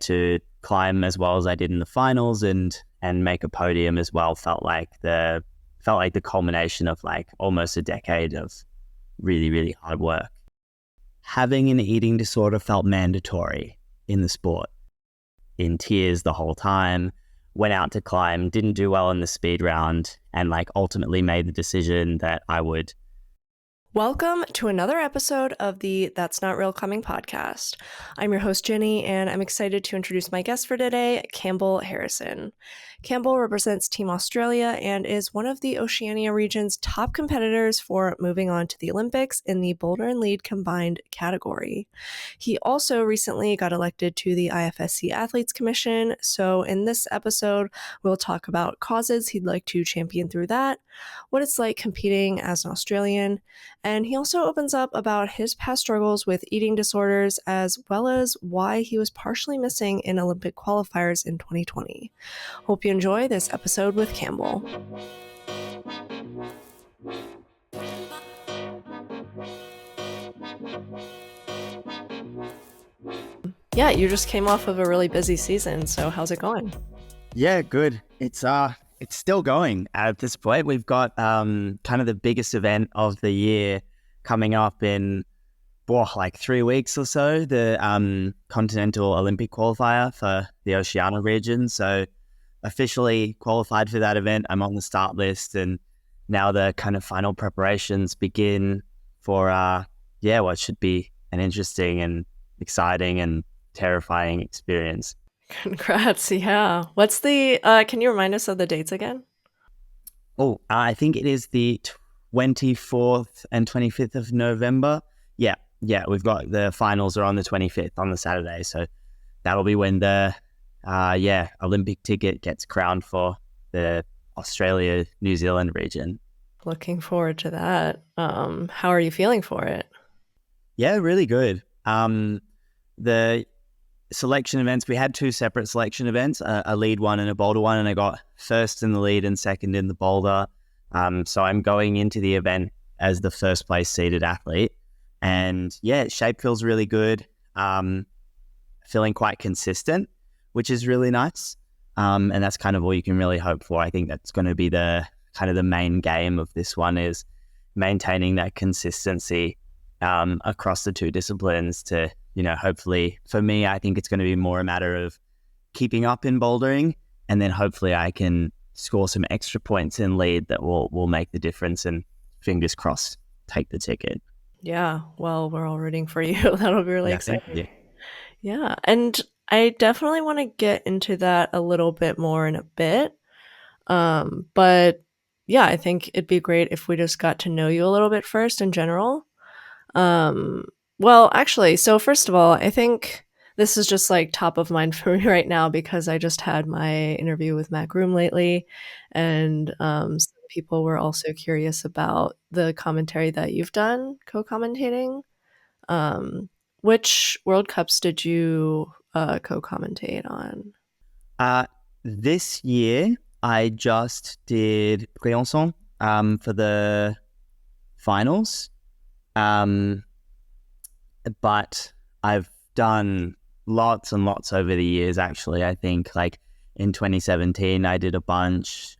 To climb as well as I did in the finals and make a podium as well felt like the culmination of like almost a decade of really, really hard work. Having an eating disorder felt mandatory in the sport. In tears the whole time, went out to climb, didn't do well in the speed round, and like ultimately made the decision that I would. Welcome to another episode of the That's Not Real Climbing podcast. I'm your host, Jenny, and I'm excited to introduce my guest for today, Campbell Harrison. Campbell represents Team Australia and is one of the Oceania region's top competitors for moving on to the Olympics in the Boulder and lead combined category. He also recently got elected to the IFSC Athletes Commission, so in this episode, we'll talk about causes he'd like to champion through that, what it's like competing as an Australian, and he also opens up about his past struggles with eating disorders, as well as why he was partially missing in Olympic qualifiers in 2020. Hope you enjoy this episode with Campbell. Yeah, you just came off of a really busy season, so how's it going? Yeah, good. It's still going at this point. We've got kind of the biggest event of the year coming up in like 3 weeks or so, the Continental Olympic qualifier for the Oceania region. So officially qualified for that event. I'm on the start list, and now the kind of final preparations begin for what should be an interesting and exciting and terrifying experience. Congrats, yeah. What's the, can you remind us of the dates again? I think it is the 24th and 25th of November. Yeah, we've got the finals are on the 25th on the Saturday. So that'll be when the, Olympic ticket gets crowned for the Australia-New Zealand region. Looking forward to that. How are you feeling for it? Yeah, really good. The selection events, we had 2 separate selection events, a lead one and a boulder one, and I got first in the lead and second in the boulder. So I'm going into the event as the first place seeded athlete, and shape feels really good. Feeling quite consistent, which is really nice. And that's kind of all you can really hope for. I think that's going to be the kind of the main game of this one, is maintaining that consistency across the 2 disciplines to, hopefully for me, I think it's going to be more a matter of keeping up in bouldering, and then hopefully I can score some extra points in lead that will make the difference, and fingers crossed, take the ticket. Yeah, well, we're all rooting for you. That'll be really exciting. Thank you. Yeah, and I definitely want to get into that a little bit more in a bit. But yeah, I think it'd be great if we just got to know you a little bit first in general. Well, actually, so first of all, I think this is just like top of mind for me right now because I just had my interview with Matt Groom lately, and some people were also curious about the commentary that you've done, co-commentating. Which World Cups did you co-commentate on? This year, I just did Briançon for the finals. But I've done lots and lots over the years, actually. I think like in 2017, I did a bunch.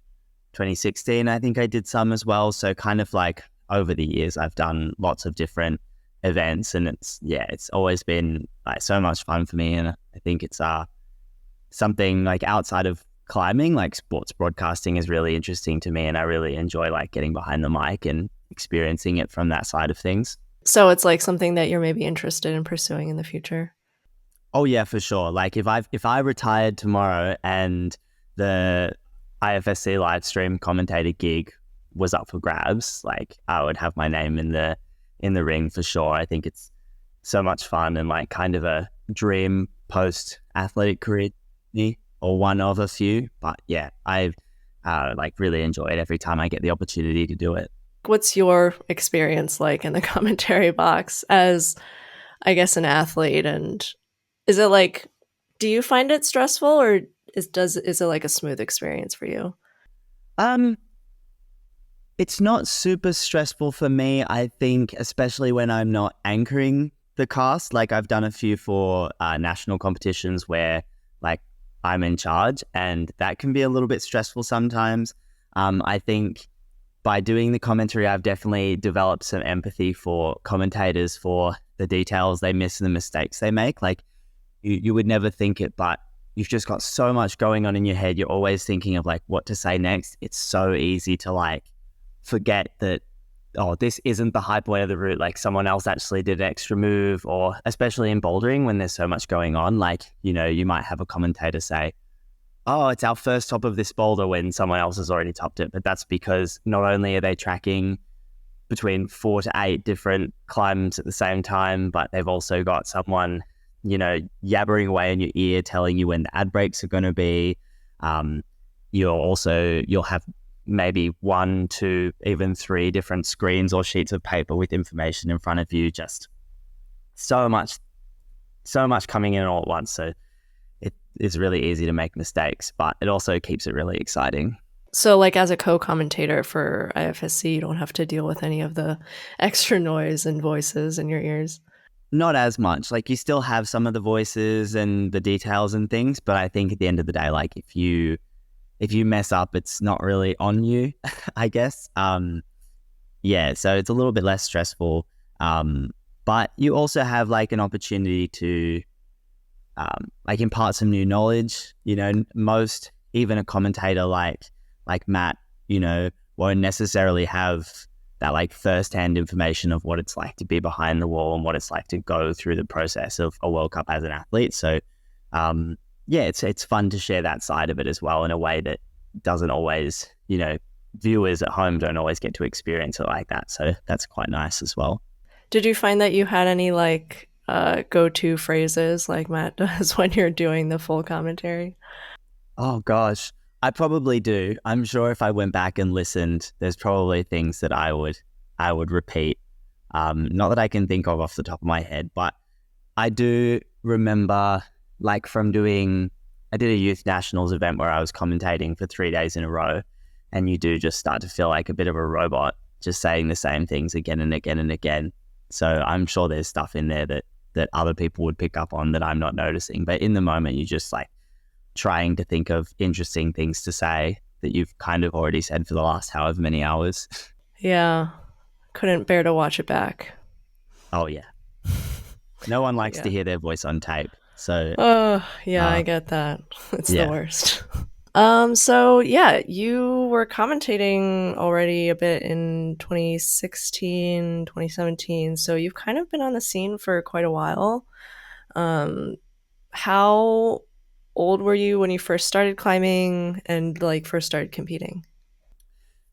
2016, I think I did some as well. So kind of like over the years, I've done lots of different events, and it's always been like so much fun for me. And I think it's something like outside of climbing, like sports broadcasting is really interesting to me, and I really enjoy like getting behind the mic and experiencing it from that side of things. So it's like something that you're maybe interested in pursuing in the future? Oh yeah, for sure. Like if I retired tomorrow and the IFSC live stream commentator gig was up for grabs, like I would have my name in the ring for sure. I think it's so much fun and like kind of a dream post athletic career, or one of a few. But yeah, I've like really enjoy it every time I get the opportunity to do it. What's your experience like in the commentary box as, I guess, an athlete? And is it like, do you find it stressful, or is it like a smooth experience for you? It's not super stressful for me. I think, especially when I'm not anchoring the cast. Like I've done a few for national competitions where like I'm in charge, and that can be a little bit stressful sometimes. I think by doing the commentary, I've definitely developed some empathy for commentators, for the details they miss and the mistakes they make. Like you would never think it, but you've just got so much going on in your head. You're always thinking of like what to say next. It's so easy to like forget that, oh, this isn't the high point of the route. Like someone else actually did an extra move, or especially in bouldering when there's so much going on, like, you know, you might have a commentator say, oh, it's our first top of this boulder when someone else has already topped it. But that's because not only are they tracking between 4 to 8 different climbs at the same time, but they've also got someone, you know, yabbering away in your ear, telling you when the ad breaks are going to be. You'll have maybe 1, 2, even 3 different screens or sheets of paper with information in front of you. Just so much coming in all at once. So it's really easy to make mistakes, but it also keeps it really exciting. So like as a co-commentator for IFSC, you don't have to deal with any of the extra noise and voices in your ears? Not as much. Like you still have some of the voices and the details and things, but I think at the end of the day, like if you mess up, it's not really on you, I guess. Yeah, so it's a little bit less stressful. But you also have like an opportunity to like impart some new knowledge. You know, most, even a commentator like Matt, you know, won't necessarily have that like first-hand information of what it's like to be behind the wall and what it's like to go through the process of a World Cup as an athlete. So yeah, it's fun to share that side of it as well in a way that doesn't always, you know, viewers at home don't always get to experience it like that. So that's quite nice as well. Did you find that you had any like go-to phrases like Matt does when you're doing the full commentary? Oh gosh, I probably do. I'm sure if I went back and listened, there's probably things that I would repeat. Not that I can think of off the top of my head, but I do remember like from I did a youth nationals event where I was commentating for 3 days in a row, and you do just start to feel like a bit of a robot, just saying the same things again and again and again. So I'm sure there's stuff in there that other people would pick up on that I'm not noticing. But in the moment, you just like trying to think of interesting things to say that you've kind of already said for the last however many hours. Yeah. Couldn't bear to watch it back. Oh, yeah. No one likes to hear their voice on tape. So, I get that. It's the worst. So yeah, you were commentating already a bit in 2016, 2017. So you've kind of been on the scene for quite a while. How old were you when you first started climbing and like first started competing?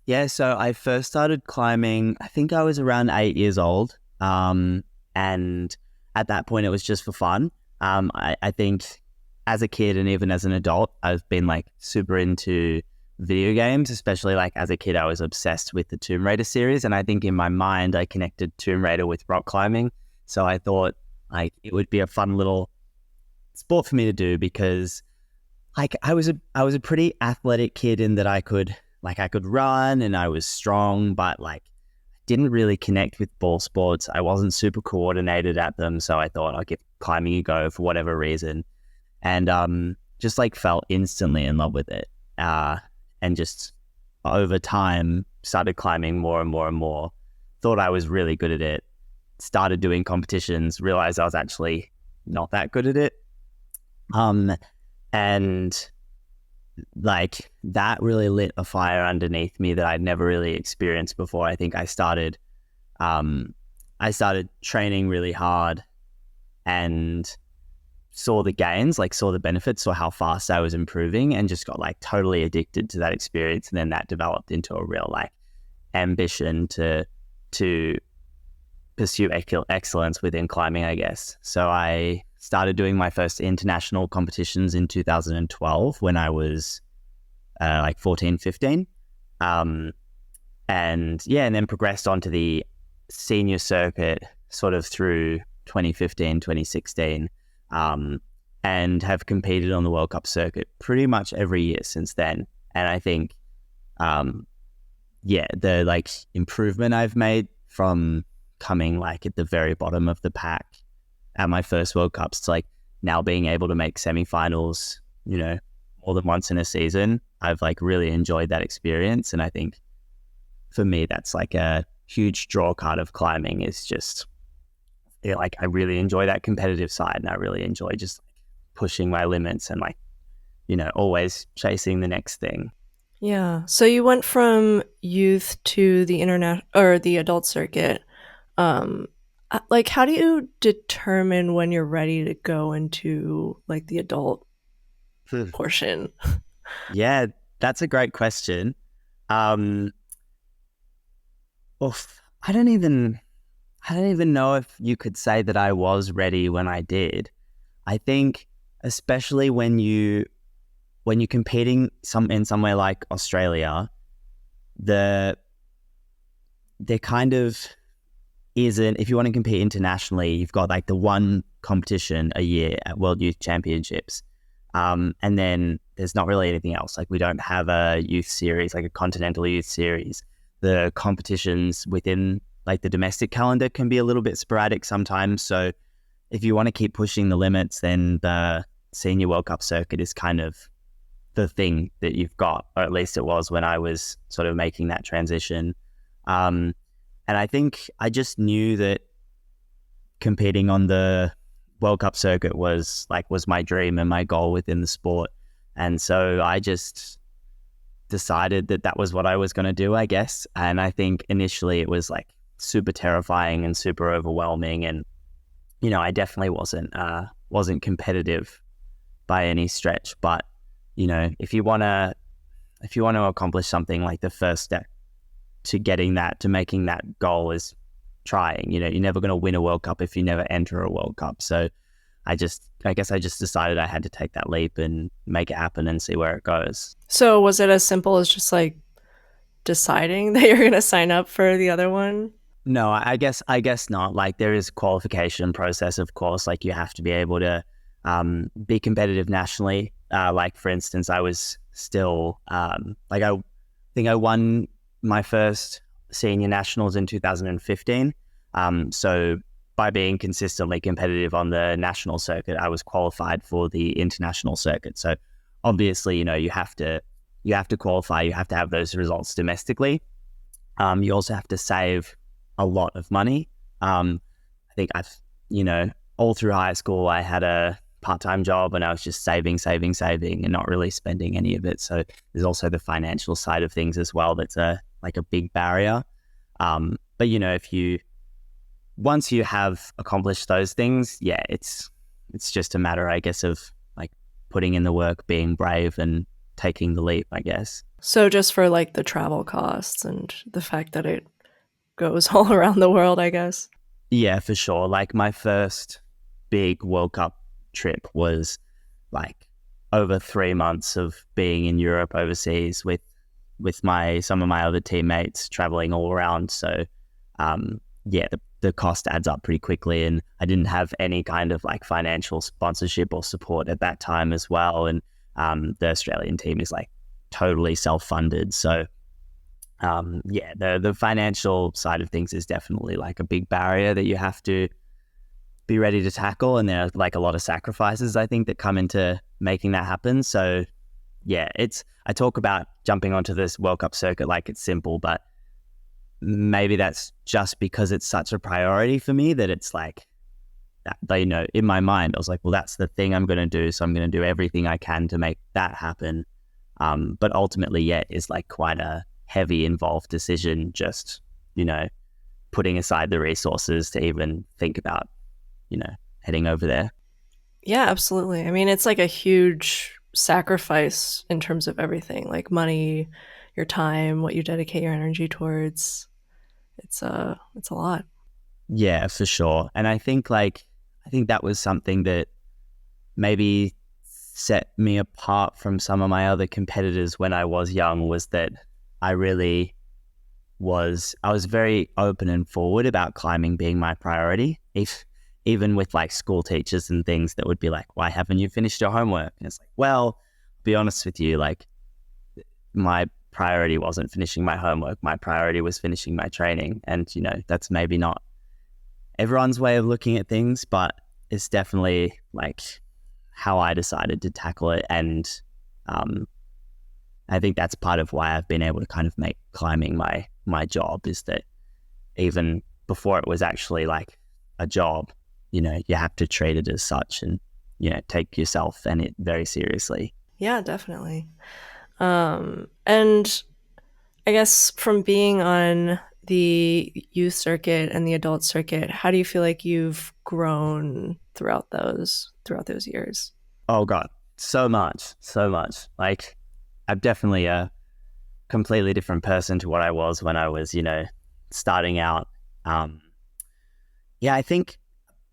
Yeah, so I first started climbing, I think I was around 8 years old. And at that point it was just for fun. I think as a kid and even as an adult, I've been like super into video games, especially like as a kid, I was obsessed with the Tomb Raider series. And I think in my mind, I connected Tomb Raider with rock climbing. So I thought like it would be a fun little sport for me to do because like I was a pretty athletic kid in that I could run and I was strong, but like didn't really connect with ball sports. I wasn't super coordinated at them. So I thought I'll give climbing a go for whatever reason. And just like fell instantly in love with it. And just over time started climbing more and more and more. Thought I was really good at it. Started doing competitions, realized I was actually not that good at it. And like that really lit a fire underneath me that I'd never really experienced before. I think I started training really hard and saw the gains, like saw the benefits, saw how fast I was improving, and just got like totally addicted to that experience. And then that developed into a real like ambition to pursue excellence within climbing, I guess. So I started doing my first international competitions in 2012 when I was like 14, 15. And then progressed onto the senior circuit sort of through 2015, 2016. And have competed on the World Cup circuit pretty much every year since then. And I think, the like improvement I've made from coming like at the very bottom of the pack at my first World Cups to like now being able to make semifinals, you know, more than once in a season. I've like really enjoyed that experience. And I think for me, that's like a huge draw card of climbing is just like, I really enjoy that competitive side, and I really enjoy just pushing my limits and like, you know, always chasing the next thing. Yeah. So you went from youth to the the adult circuit. Like, how do you determine when you're ready to go into like the adult portion? Yeah, that's a great question. Oof, I don't even know if you could say that I was ready when I did. I think especially when you're competing in somewhere like Australia, there kind of isn't, if you want to compete internationally, you've got like the one competition a year at World Youth Championships. And then there's not really anything else. Like we don't have a youth series, like a continental youth series. The competitions within like the domestic calendar can be a little bit sporadic sometimes. So if you want to keep pushing the limits, then the Senior World Cup circuit is kind of the thing that you've got, or at least it was when I was sort of making that transition. And I think I just knew that competing on the World Cup circuit was my dream and my goal within the sport. And so I just decided that was what I was going to do, I guess. And I think initially it was like super terrifying and super overwhelming. And, you know, I definitely wasn't competitive by any stretch. But, you know, if you want to accomplish something, like the first step to making that goal is trying. You know, you're never going to win a World Cup if you never enter a World Cup. So I guess I just decided I had to take that leap and make it happen and see where it goes. So was it as simple as just like deciding that you're going to sign up for the other one? No, I guess not. Like there is qualification process, of course. Like you have to be able to be competitive nationally. Like for instance, I was still I think I won my first senior nationals in 2015. So by being consistently competitive on the national circuit, I was qualified for the international circuit. So obviously, you know, you have to qualify. You have to have those results domestically. You also have to save a lot of money. I think all through high school, I had a part-time job and I was just saving and not really spending any of it. So there's also the financial side of things as well. That's a big barrier. But you know, once you have accomplished those things, yeah, it's just a matter, I guess, of like putting in the work, being brave and taking the leap, I guess. So just for like the travel costs and the fact that it goes all around the world, I guess. Yeah, for sure. Like my first big World Cup trip was like over 3 months of being in Europe overseas with some of my other teammates traveling all around. So yeah, the cost adds up pretty quickly, and I didn't have any kind of like financial sponsorship or support at that time as well. And the Australian team is like totally self-funded. So yeah, the financial side of things is definitely like a big barrier that you have to be ready to tackle. And there are like a lot of sacrifices, I think, that come into making that happen. So yeah, I talk about jumping onto this World Cup circuit like it's simple, but maybe that's just because it's such a priority for me that it's like, you know, in my mind, I was like, well, that's the thing I'm going to do. So I'm going to do everything I can to make that happen. But ultimately, yeah, it's like quite a heavy, involved decision, just, you know, putting aside the resources to even think about, you know, heading over there. Yeah, absolutely. I mean, it's like a huge sacrifice in terms of everything, like money, your time, what you dedicate your energy towards. It's a lot. Yeah, for sure. And I think that was something that maybe set me apart from some of my other competitors when I was young, was that I was very open and forward about climbing being my priority. Even with like school teachers and things that would be like, why haven't you finished your homework? And it's like, well, I'll be honest with you, like my priority wasn't finishing my homework. My priority was finishing my training. And, you know, that's maybe not everyone's way of looking at things, but it's definitely like how I decided to tackle it. And I think that's part of why I've been able to kind of make climbing my job, is that even before it was actually like a job, you have to treat it as such and, take yourself and it very seriously. Yeah, definitely. And I guess from being on the youth circuit and the adult circuit, how do you feel like you've grown throughout those years? Oh God, so much, so much. Like I'm definitely a completely different person to what I was when I was, starting out. Yeah, I think,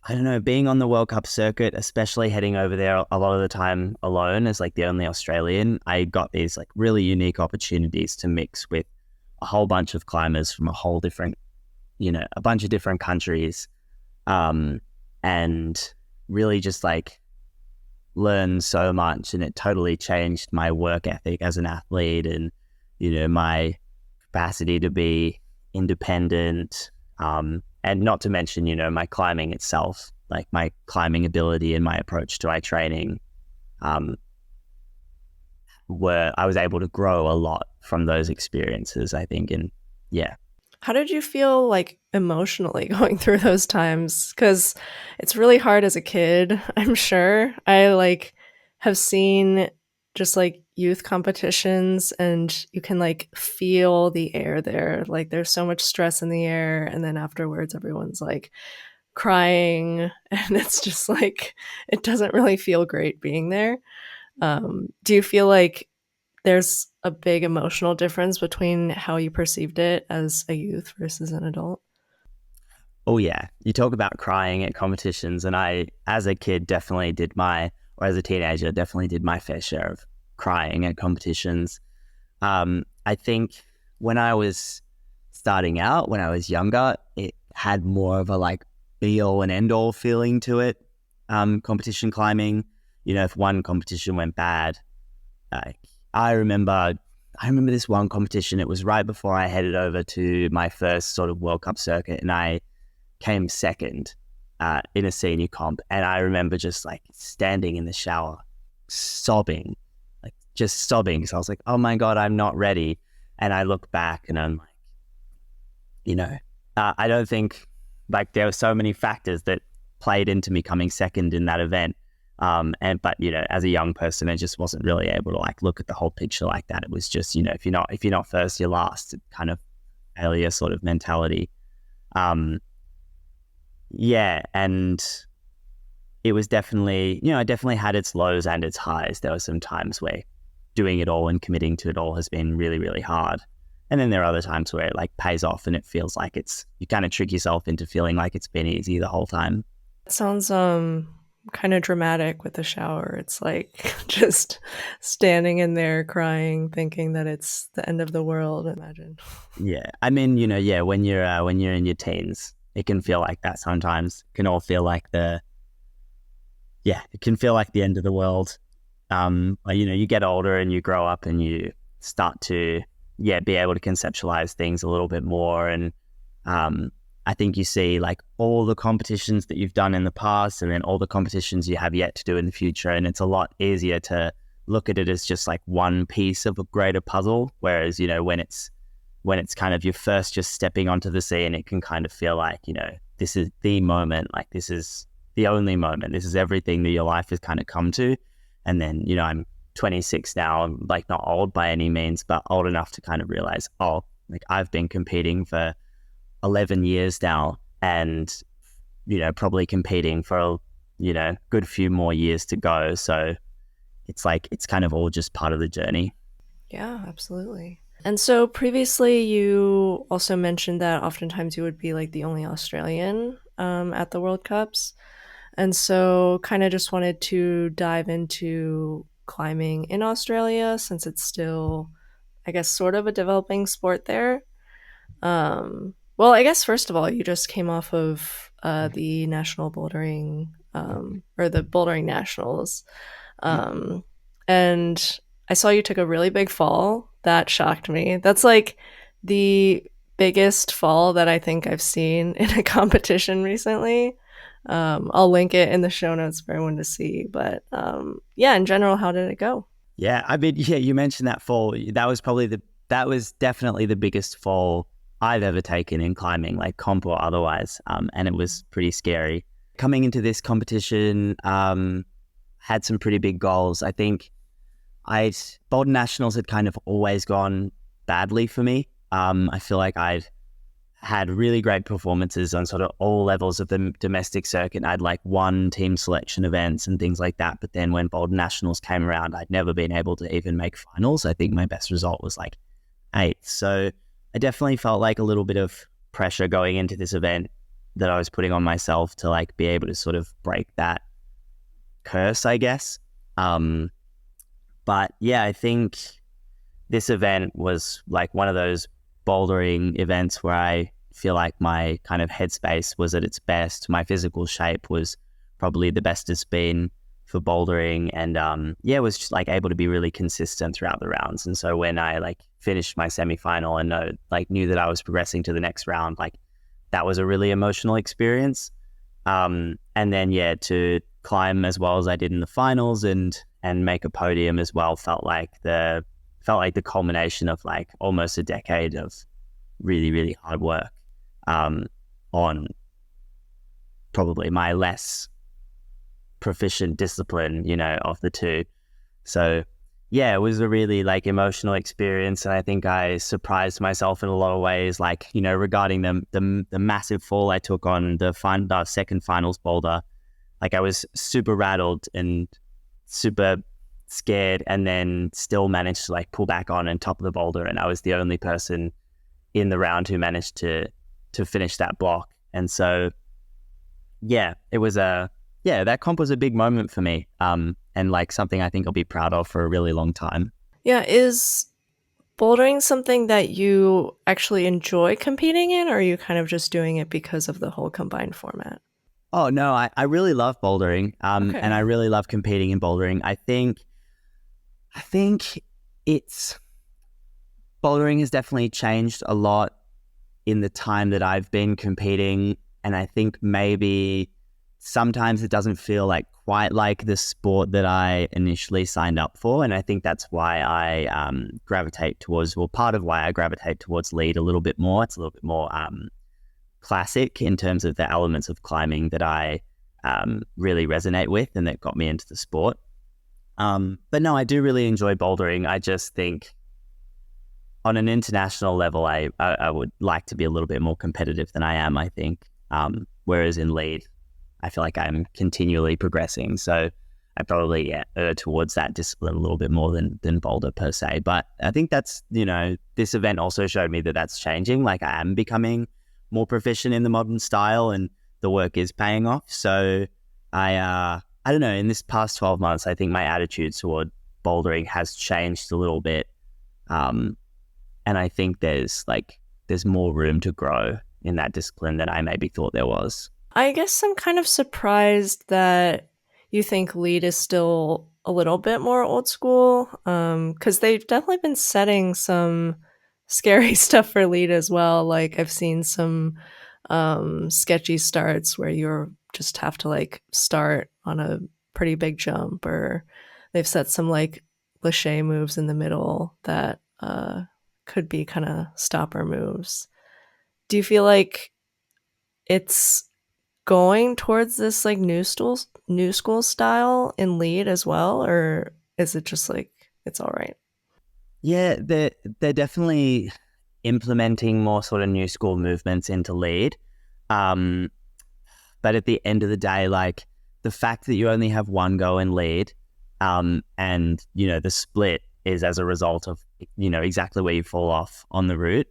I don't know, being on the World Cup circuit, especially heading over there a lot of the time alone as like the only Australian, I got these like really unique opportunities to mix with a whole bunch of climbers from a whole different, a bunch of different countries, and really just like learn so much. And it totally changed my work ethic as an athlete and, my capacity to be independent, and not to mention, my climbing itself, like my climbing ability and my approach to my training, where I was able to grow a lot from those experiences, I think. And yeah. How did you feel like emotionally going through those times? Because it's really hard as a kid, I'm sure. I like have seen just like youth competitions and you can like feel the air there. Like there's so much stress in the air. And then afterwards, everyone's like crying. And it's just like, it doesn't really feel great being there. Do you feel like there's a big emotional difference between how you perceived it as a youth versus an adult? Oh yeah, you talk about crying at competitions, and I, as a kid, definitely did or as a teenager, definitely did my fair share of crying at competitions. I think when I was starting out, when I was younger, it had more of a like be all and end all feeling to it. Competition climbing, if one competition went bad, I remember this one competition. It was right before I headed over to my first sort of World Cup circuit, and I came second in a senior comp. And I remember just like standing in the shower, sobbing, like just sobbing. So I was like, oh my God, I'm not ready. And I look back and I'm like, I don't think like there were so many factors that played into me coming second in that event. But as a young person, I just wasn't really able to like look at the whole picture like that. It was just, if you're not first, you're last, kind of failure sort of mentality. Yeah, and it was definitely, it definitely had its lows and its highs. There were some times where doing it all and committing to it all has been really, really hard. And then there are other times where it like pays off and it feels like you kind of trick yourself into feeling like it's been easy the whole time. It sounds kind of dramatic with the shower. It's like just standing in there crying, thinking that it's the end of the world. Imagine. Yeah, I mean, yeah, when you're in your teens, it can feel like that sometimes. It can all feel like it can feel like the end of the world. You get older and you grow up and you start to be able to conceptualize things a little bit more. And I think you see like all the competitions that you've done in the past and then all the competitions you have yet to do in the future. And it's a lot easier to look at it as just like one piece of a greater puzzle. Whereas, when it's kind of you're first just stepping onto the scene, it can kind of feel like, this is the moment, like this is the only moment. This is everything that your life has kind of come to. And then, I'm 26 now. I'm like not old by any means, but old enough to kind of realize, oh, like I've been competing for 11 years now and, probably competing for, good few more years to go. So it's like, it's kind of all just part of the journey. Yeah, absolutely. And so previously you also mentioned that oftentimes you would be like the only Australian at the World Cups. And so kind of just wanted to dive into climbing in Australia since it's still, I guess, sort of a developing sport there. Well, I guess first of all, you just came off of the national bouldering or the bouldering nationals. And I saw you took a really big fall. That shocked me. That's like the biggest fall that I think I've seen in a competition recently. I'll link it in the show notes for everyone to see. But yeah, in general, how did it go? Yeah, I mean, yeah, you mentioned that fall. That was definitely the biggest fall I've ever taken in climbing, like comp or otherwise. And it was pretty scary. Coming into this competition, had some pretty big goals. I think Boulder Nationals had kind of always gone badly for me. I feel like I'd had really great performances on sort of all levels of the domestic circuit. I'd like won team selection events and things like that. But then when Boulder Nationals came around, I'd never been able to even make finals. I think my best result was like 8th. So I definitely felt like a little bit of pressure going into this event that I was putting on myself to like be able to sort of break that curse, I guess. But yeah, I think this event was like one of those bouldering events where I feel like my kind of headspace was at its best. My physical shape was probably the best it's been for bouldering, and was just like able to be really consistent throughout the rounds. And so when I like finished my semi-final and knew that I was progressing to the next round, like that was a really emotional experience. And then to climb as well as I did in the finals and make a podium as well felt like the culmination of like almost a decade of really, really hard work on probably my less proficient discipline, of the two. So yeah, it was a really like emotional experience, and I think I surprised myself in a lot of ways, like, regarding the massive fall I took on the second finals boulder. Like I was super rattled and super scared, and then still managed to like pull back on and top of the boulder, and I was the only person in the round who managed to finish that block. And so yeah, it was that comp was a big moment for me, and like something I think I'll be proud of for a really long time. Yeah, is bouldering something that you actually enjoy competing in, or are you kind of just doing it because of the whole combined format? Oh no, I really love bouldering, Okay. and I really love competing in bouldering. I think it's bouldering has definitely changed a lot in the time that I've been competing, and I think maybe sometimes it doesn't feel like quite like the sport that I initially signed up for, and I think that's why I part of why I gravitate towards lead a little bit more. It's a little bit more classic in terms of the elements of climbing that I really resonate with and that got me into the sport. But no, I do really enjoy bouldering. I just think on an international level, I would like to be a little bit more competitive than I am, I think. Whereas in lead, I feel like I'm continually progressing. So I probably err towards that discipline a little bit more than boulder per se. But I think that's, this event also showed me that that's changing. Like I am becoming more proficient in the modern style, and the work is paying off. So I don't know, in this past 12 months, I think my attitude toward bouldering has changed a little bit. And I think there's more room to grow in that discipline than I maybe thought there was. I guess I'm kind of surprised that you think lead is still a little bit more old school, because they've definitely been setting some scary stuff for lead as well. Like I've seen some sketchy starts where you just have to like start on a pretty big jump, or they've set some like lache moves in the middle that could be kind of stopper moves. Do you feel like it's going towards this like new school style in lead as well, or is it just like it's all right? Yeah, they're definitely implementing more sort of new school movements into lead. But at the end of the day, like the fact that you only have one go in lead, and the split is as a result of exactly where you fall off on the route.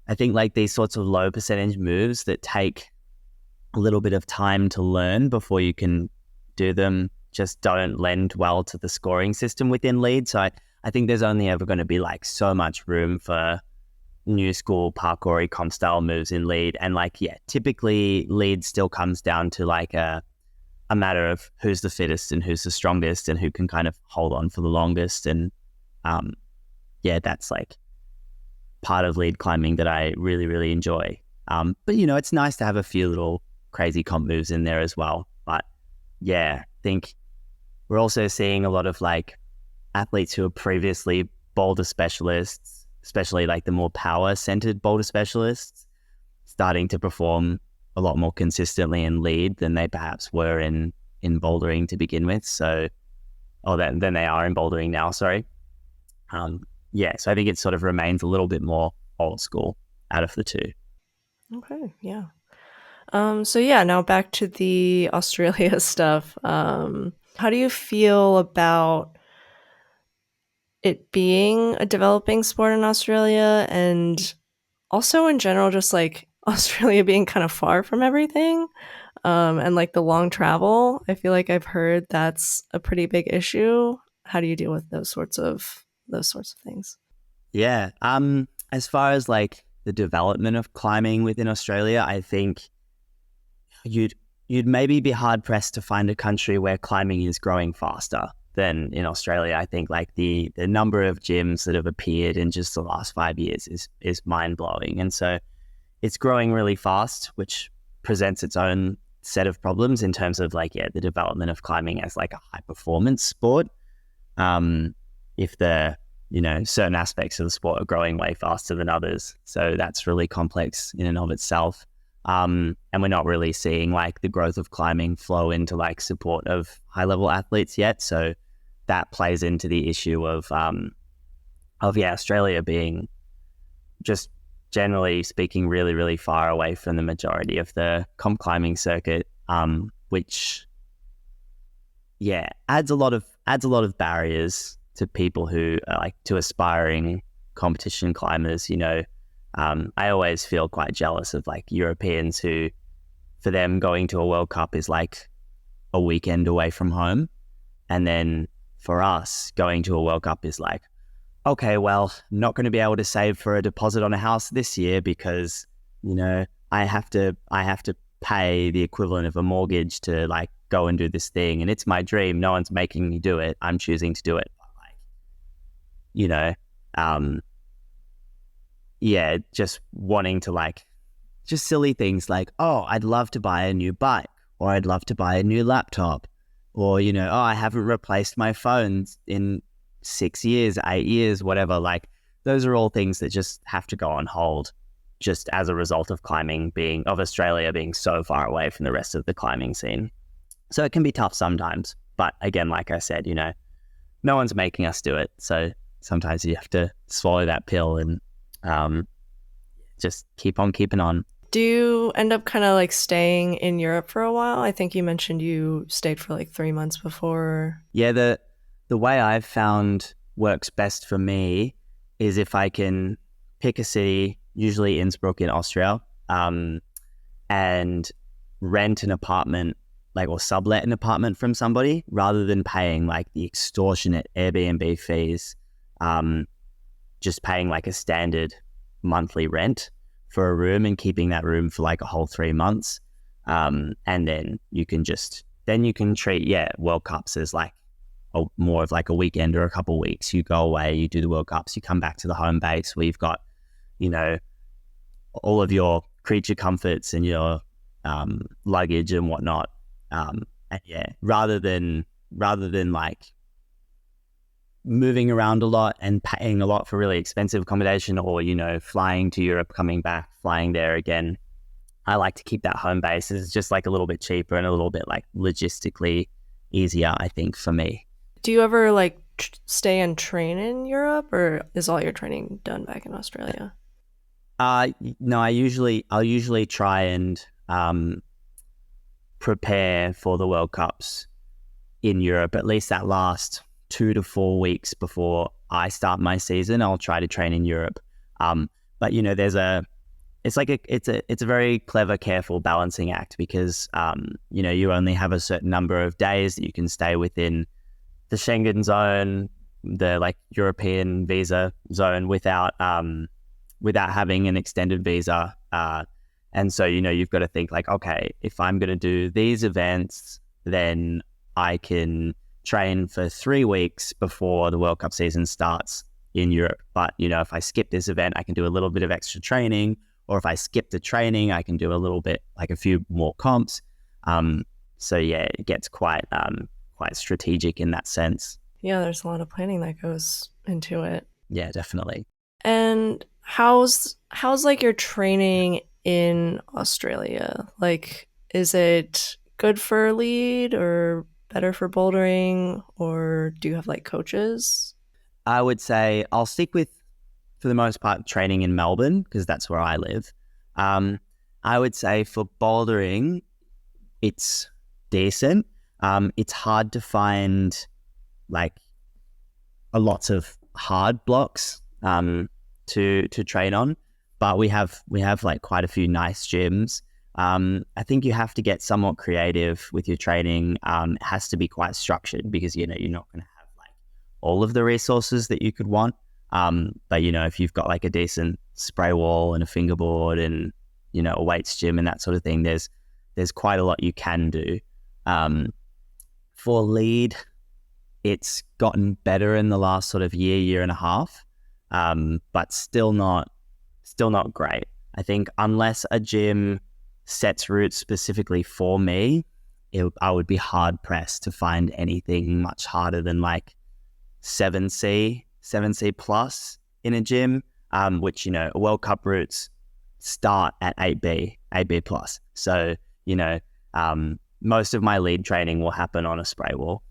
I think like these sorts of low percentage moves that take a little bit of time to learn before you can do them just don't lend well to the scoring system within lead. So I think there's only ever going to be like so much room for new school parkour comp style moves in lead. And typically lead still comes down to like a matter of who's the fittest and who's the strongest and who can kind of hold on for the longest. And that's like part of lead climbing that I really, really enjoy. But it's nice to have a few little crazy comp moves in there as well. But yeah, I think we're also seeing a lot of like athletes who are previously boulder specialists, especially like the more power centered boulder specialists, starting to perform a lot more consistently in lead than they perhaps were in bouldering to begin with. So, than they are in bouldering now, sorry. So I think it sort of remains a little bit more old school out of the two. Okay, yeah. Now back to the Australia stuff. How do you feel about it being a developing sport in Australia, and also in general, just like Australia being kind of far from everything, and like the long travel? I feel like I've heard that's a pretty big issue. How do you deal with those sorts of things? Yeah. As far as like the development of climbing within Australia, I think you'd maybe be hard pressed to find a country where climbing is growing faster than in Australia. I think like the number of gyms that have appeared in just the last 5 years is mind blowing, and so it's growing really fast, which presents its own set of problems in terms of like the development of climbing as like a high performance sport. If the certain aspects of the sport are growing way faster than others, so that's really complex in and of itself. And we're not really seeing like the growth of climbing flow into like support of high level athletes yet. So that plays into the issue of Australia being just generally speaking really, really far away from the majority of the comp climbing circuit, which adds a lot of barriers to people who are like to aspiring competition climbers. I always feel quite jealous of like Europeans who, for them, going to a World Cup is like a weekend away from home. And then for us, going to a World Cup is like, okay, well, I'm not going to be able to save for a deposit on a house this year because, I have to pay the equivalent of a mortgage to like go and do this thing. And it's my dream. No one's making me do it. I'm choosing to do it. Just wanting to like, just silly things like, oh, I'd love to buy a new bike, or I'd love to buy a new laptop, or, I haven't replaced my phone in 6 years, 8 years, whatever. Like those are all things that just have to go on hold just as a result of Australia being so far away from the rest of the climbing scene. So it can be tough sometimes. But again, like I said, no one's making us do it. So sometimes you have to swallow that pill and just keep on keeping on. Do you end up kind of like staying in Europe for a while? I think you mentioned you stayed for like 3 months before. Yeah, the way I've found works best for me is if I can pick a city, usually Innsbruck in Austria, and rent an apartment, like, or sublet an apartment from somebody rather than paying like the extortionate Airbnb fees, just paying like a standard monthly rent for a room and keeping that room for like a whole 3 months. And then you can treat, World Cups as like more of like a weekend or a couple of weeks. You go away, you do the World Cups, you come back to the home base where you've got, all of your creature comforts and your luggage and whatnot. Rather than like moving around a lot and paying a lot for really expensive accommodation, or, flying to Europe, coming back, flying there again, I like to keep that home base. It's just like a little bit cheaper and a little bit like logistically easier, I think, for me. Do you ever like stay and train in Europe, or is all your training done back in Australia? No, I'll usually try and prepare for the World Cups in Europe, at least that last 2 to 4 weeks before I start my season. I'll try to train in Europe. But it's a very clever, careful balancing act because, you only have a certain number of days that you can stay within the Schengen zone, the like European visa zone without having an extended visa. And so, you've got to think like, okay, if I'm going to do these events, then I can train for 3 weeks before the World Cup season starts in Europe. But, if I skip this event, I can do a little bit of extra training, or if I skip the training, I can do a little bit, like a few more comps. So yeah, it gets quite strategic in that sense. Yeah, there's a lot of planning that goes into it. Yeah, definitely. And how's like your training in Australia? Like, is it good for lead or better for bouldering, or do you have like coaches? I would say I'll stick with, for the most part, training in Melbourne because that's where I live. I would say for bouldering, it's decent. It's hard to find like a lots of hard blocks to train on, but we have like quite a few nice gyms. I think you have to get somewhat creative with your training. It has to be quite structured because you're not going to have like all of the resources that you could want. But if you've got like a decent spray wall and a fingerboard and a weights gym and that sort of thing, there's quite a lot you can do. For lead, it's gotten better in the last sort of year and a half, but still not great. I think unless a gym sets routes specifically for me, I would be hard pressed to find anything much harder than like 7C plus in a gym, which World Cup routes start at 8B plus. So most of my lead training will happen on a spray wall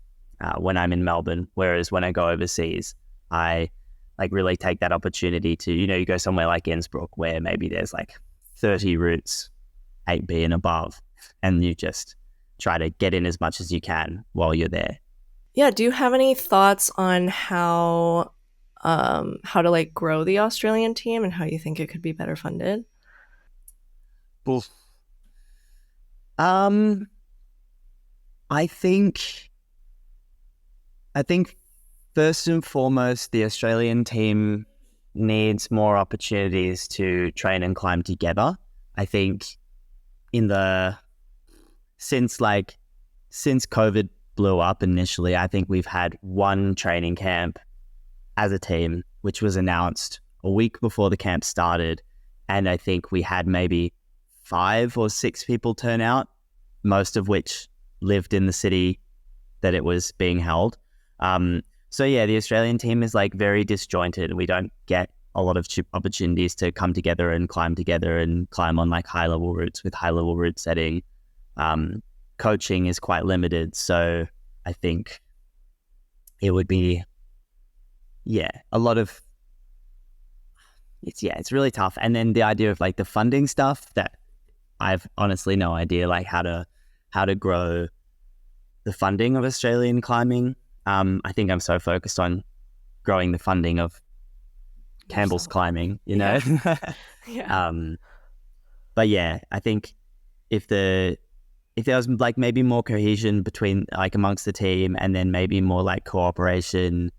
when I'm in Melbourne, whereas when I go overseas, I like really take that opportunity to, you go somewhere like Innsbruck where maybe there's like 30 routes, 8B and above, and you just try to get in as much as you can while you're there. Yeah, do you have any thoughts on how to like grow the Australian team and how you think it could be better funded? Oof. I think first and foremost, the Australian team needs more opportunities to train and climb together. I think since COVID blew up initially, I think we've had one training camp as a team, which was announced a week before the camp started. And I think we had maybe 5 or 6 people turn out, most of which lived in the city that it was being held. So yeah, the Australian team is like very disjointed. We don't get a lot of opportunities to come together and climb on like high level routes with high level route setting. Coaching is quite limited. So I think it would be, a lot of, it's really tough. And then the idea of like the funding stuff, that I've honestly no idea like how to grow the funding of Australian climbing. I think I'm so focused on growing the funding of Campbell's climbing, Yeah. But yeah, I think if there was like maybe more cohesion between like amongst the team, and then maybe more like cooperation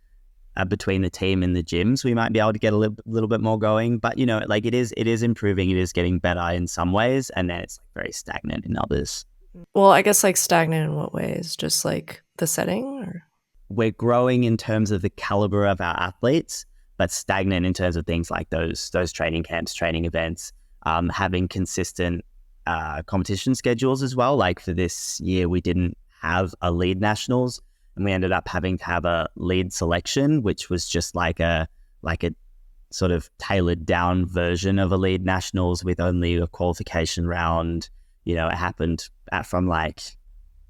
between the team and the gyms, we might be able to get a little bit more going. But like it is improving, it is getting better in some ways, and then it's like very stagnant in others. Well, I guess like stagnant in what ways? Just like the setting, or? We're growing in terms of the caliber of our athletes, but stagnant in terms of things like those training camps, training events, having consistent competition schedules as well. Like for this year, we didn't have a lead nationals, and we ended up having to have a lead selection, which was just like a sort of tailored down version of a lead nationals with only a qualification round. It happened from like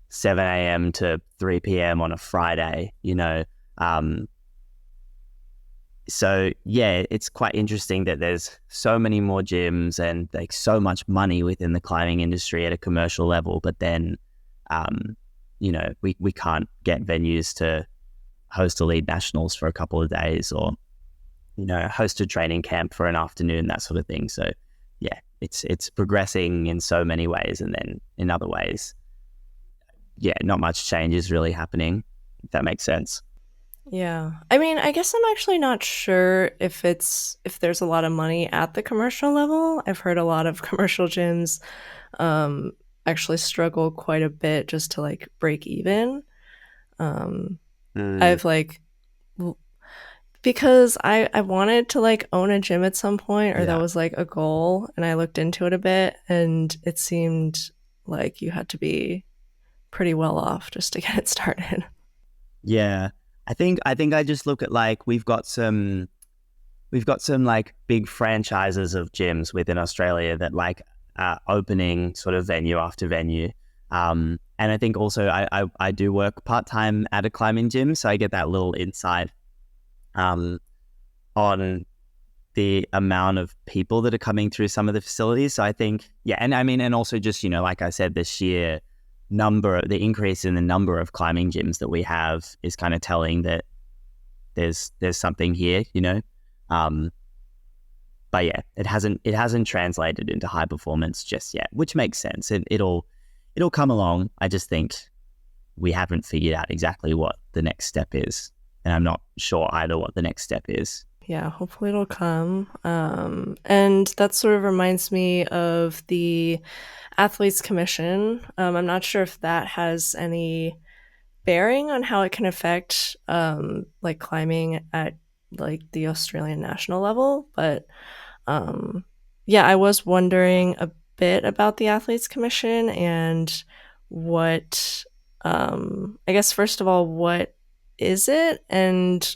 7 a.m. to 3 p.m. on a Friday, So yeah, it's quite interesting that there's so many more gyms and like so much money within the climbing industry at a commercial level, but then, we can't get venues to host a lead nationals for a couple of days, or, host a training camp for an afternoon, that sort of thing. So yeah, it's progressing in so many ways, and then in other ways, not much change is really happening, if that makes sense. Yeah. I mean, I guess I'm actually not sure if there's a lot of money at the commercial level. I've heard a lot of commercial gyms actually struggle quite a bit just to like break even. I've like Because I wanted to like own a gym at some point, or that Yeah. was like a goal, and I looked into it a bit, and it seemed like you had to be pretty well off just to get it started. Yeah. I think I just look at like we've got some like big franchises of gyms within Australia that like are opening sort of venue after venue. And I think also I do work part-time at a climbing gym, so I get that little insight on the amount of people that are coming through some of the facilities. So I think, yeah, and I mean, and also just, like I said, the sheer the increase in the number of climbing gyms that we have is kind of telling that there's something here, Um, but yeah, it hasn't translated into high performance just yet, which makes sense. It'll come along. I just think we haven't figured out exactly what the next step is, and I'm not sure either what the next step is. Yeah, hopefully it'll come. And that sort of reminds me of the Athletes Commission. I'm not sure if that has any bearing on how it can affect like climbing at like the Australian national level, but yeah, I was wondering a bit about the Athletes Commission and what I guess first of all, what is it and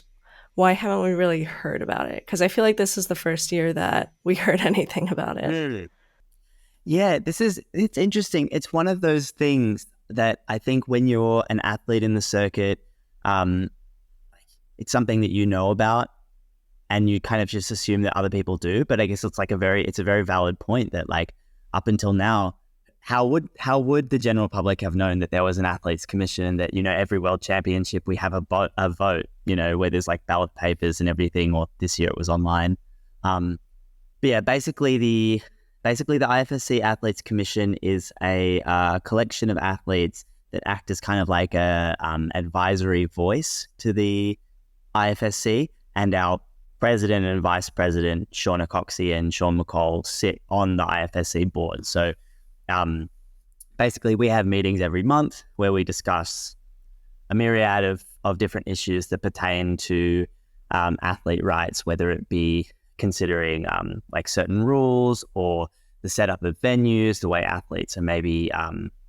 why haven't we really heard about it? Because I feel like this is the first year that we heard anything about it. Really? Yeah, it's interesting. It's one of those things that I think when you're an athlete in the circuit, um, it's something that you know about and you kind of just assume that other people do. But I guess it's a very valid point that like up until now, how would the general public have known that there was an athletes commission and that, every world championship we have a vote, where there's like ballot papers and everything, or this year it was online. But yeah, basically the IFSC Athletes Commission is a collection of athletes that act as kind of like a advisory voice to the IFSC, and our president and vice president, Shauna Coxey and Sean McCall, sit on the IFSC board. So basically we have meetings every month where we discuss a myriad of different issues that pertain to athlete rights, whether it be considering like certain rules or the setup of venues, the way athletes are maybe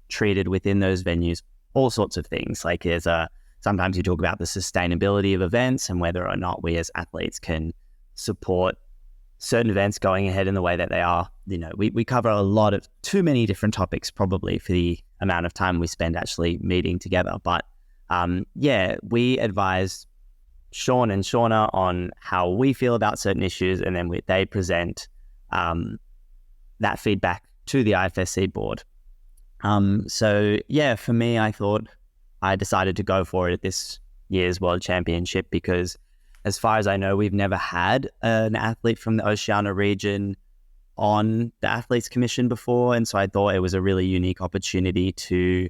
treated within those venues, all sorts of things. Like sometimes you talk about the sustainability of events and whether or not we as athletes can support certain events going ahead in the way that they are. We cover too many different topics probably for the amount of time we spend actually meeting together. But yeah, we advise Sean and Shauna on how we feel about certain issues, and then they present that feedback to the IFSC board. So yeah, for me, I decided to go for it at this year's World Championship because as far as I know, we've never had an athlete from the Oceania region on the Athletes Commission before. And so I thought it was a really unique opportunity to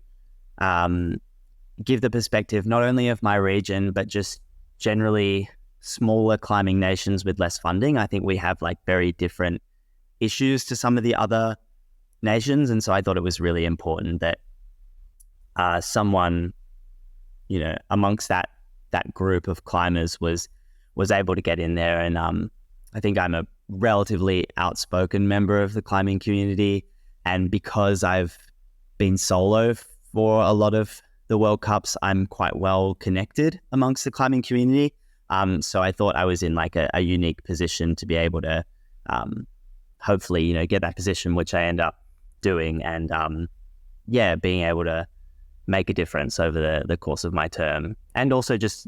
give the perspective not only of my region, but just generally smaller climbing nations with less funding. I think we have like very different issues to some of the other nations. And so I thought it was really important that someone, amongst that group of climbers was able to get in there. And I think I'm a relatively outspoken member of the climbing community. And because I've been solo for a lot of the World Cups, I'm quite well connected amongst the climbing community. So I thought I was in like a unique position to be able to hopefully, get that position, which I end up doing. And yeah, being able to make a difference over the course of my term, and also just,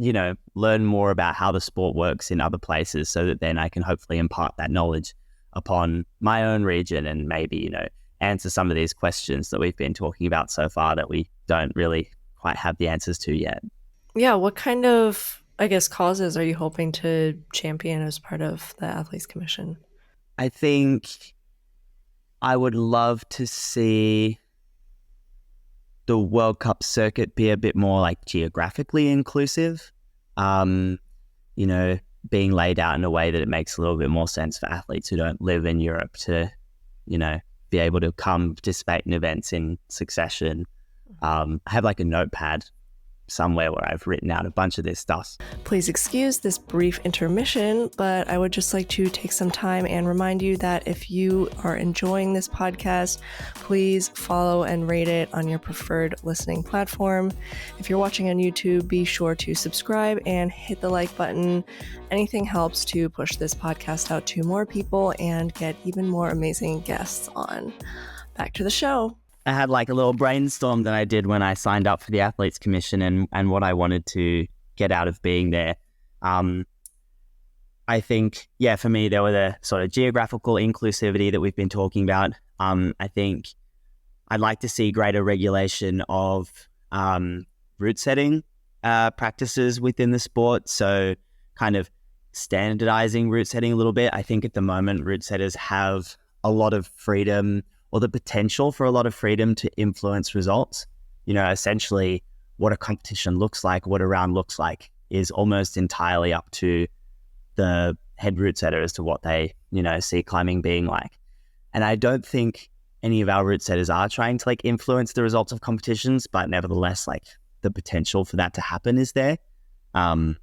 learn more about how the sport works in other places so that then I can hopefully impart that knowledge upon my own region and maybe, answer some of these questions that we've been talking about so far that we don't really quite have the answers to yet. Yeah, what kind of, I guess, causes are you hoping to champion as part of the Athletes Commission? I think I would love to see the World Cup circuit be a bit more like geographically inclusive, being laid out in a way that it makes a little bit more sense for athletes who don't live in Europe to, be able to come participate in events in succession. I have like a notepad somewhere where I've written out a bunch of this stuff. Please excuse this brief intermission, but I would just like to take some time and remind you that if you are enjoying this podcast, please follow and rate it on your preferred listening platform. If you're watching on YouTube, be sure to subscribe and hit the like button. Anything helps to push this podcast out to more people and get even more amazing guests on. Back to the show. I had like a little brainstorm that I did when I signed up for the Athletes Commission and what I wanted to get out of being there. I think, for me, there were the sort of geographical inclusivity that we've been talking about. I think I'd like to see greater regulation of route setting practices within the sport. So kind of standardizing route setting a little bit. I think at the moment, route setters have a lot of freedom, or the potential for a lot of freedom to influence results. Essentially what a competition looks like, what a round looks like is almost entirely up to the head route setter as to what they, see climbing being like. And I don't think any of our route setters are trying to influence the results of competitions, but nevertheless, the potential for that to happen is there. Some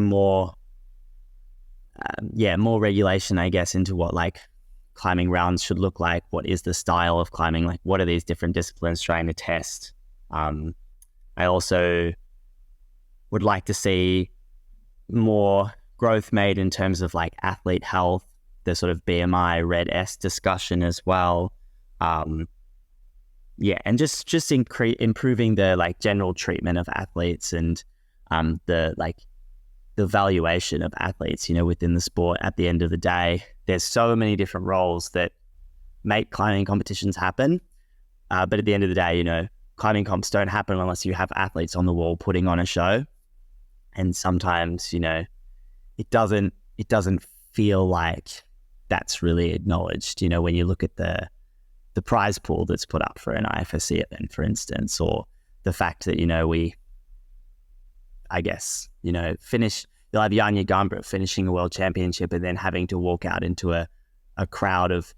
more regulation, I guess, into what climbing rounds should look like. What is the style of climbing? What are these different disciplines trying to test? I also would like to see more growth made in terms of athlete health, the sort of BMI, Red S discussion as well. And just improving the general treatment of athletes and the valuation of athletes, within the sport. At the end of the day, there's so many different roles that make climbing competitions happen. But at the end of the day, climbing comps don't happen unless you have athletes on the wall putting on a show. And sometimes, it doesn't feel like that's really acknowledged, when you look at the prize pool that's put up for an IFSC event, for instance, or the fact that, you'll have Janja Gambra finishing a world championship and then having to walk out into a crowd of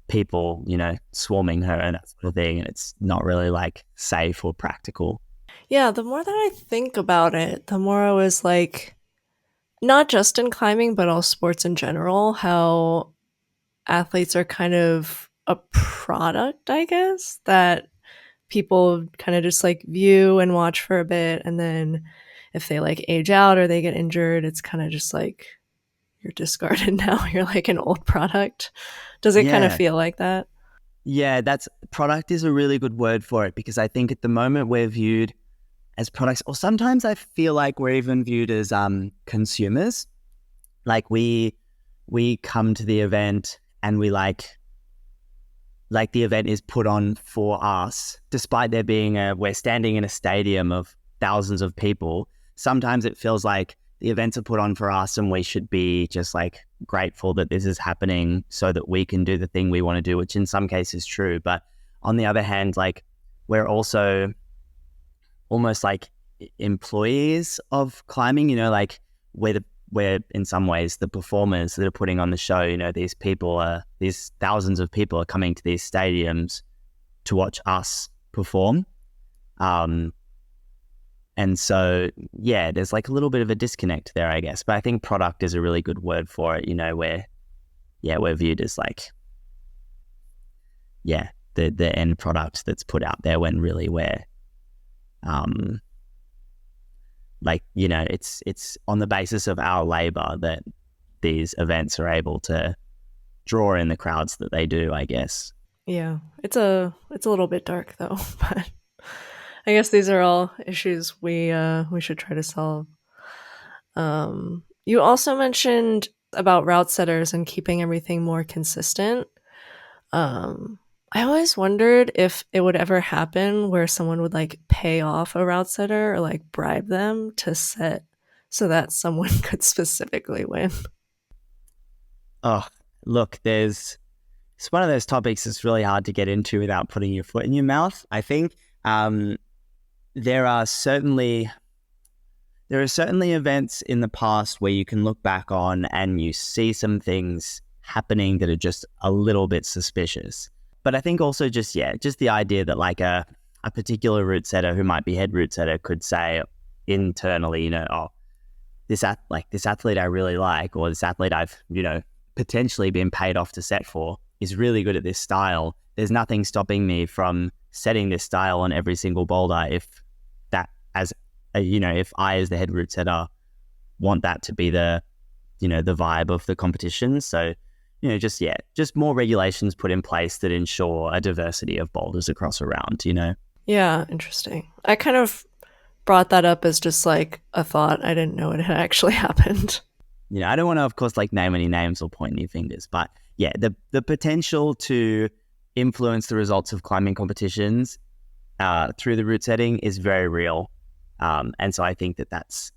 people, swarming her and that sort of thing. And it's not really safe or practical. Yeah, the more that I think about it, the more I was not just in climbing, but all sports in general, how athletes are kind of a product, I guess, that people kind of just view and watch for a bit, and then if they age out or they get injured, it's kind of just you're discarded now. You're an old product. Does it kind of feel like that? Yeah, product is a really good word for it, because I think at the moment we're viewed as products, or sometimes I feel like we're even viewed as consumers. We come to the event and we the event is put on for us, despite there being we're standing in a stadium of thousands of people. Sometimes it feels like the events are put on for us and we should be just grateful that this is happening so that we can do the thing we want to do, which in some cases is true. But on the other hand, we're also almost employees of climbing, we're in some ways the performers that are putting on the show. These thousands of people are coming to these stadiums to watch us perform. And so, there's a little bit of a disconnect there, I guess. But I think product is a really good word for it, where, we're viewed as the end product that's put out there, when really we're, it's on the basis of our labor that these events are able to draw in the crowds that they do, I guess. Yeah, it's a little bit dark though, but I guess these are all issues we should try to solve. You also mentioned about route setters and keeping everything more consistent. I always wondered if it would ever happen where someone would pay off a route setter or bribe them to set so that someone could specifically win. Oh, look, it's one of those topics that's really hard to get into without putting your foot in your mouth. I think there are certainly events in the past where you can look back on and you see some things happening that are just a little bit suspicious. But I think also just the idea that a particular route setter who might be head route setter could say internally, oh, this athlete I really like, or this athlete I've, potentially been paid off to set for is really good at this style. There's nothing stopping me from setting this style on every single boulder if I as the head route setter want that to be the vibe of the competition. So, just more regulations put in place that ensure a diversity of boulders across a round, Yeah, interesting. I kind of brought that up as just like a thought. I didn't know it had actually happened. I don't want to, of course, name any names or point any fingers, but yeah, the potential to influence the results of climbing competitions through the route setting is very real. And so I think that that's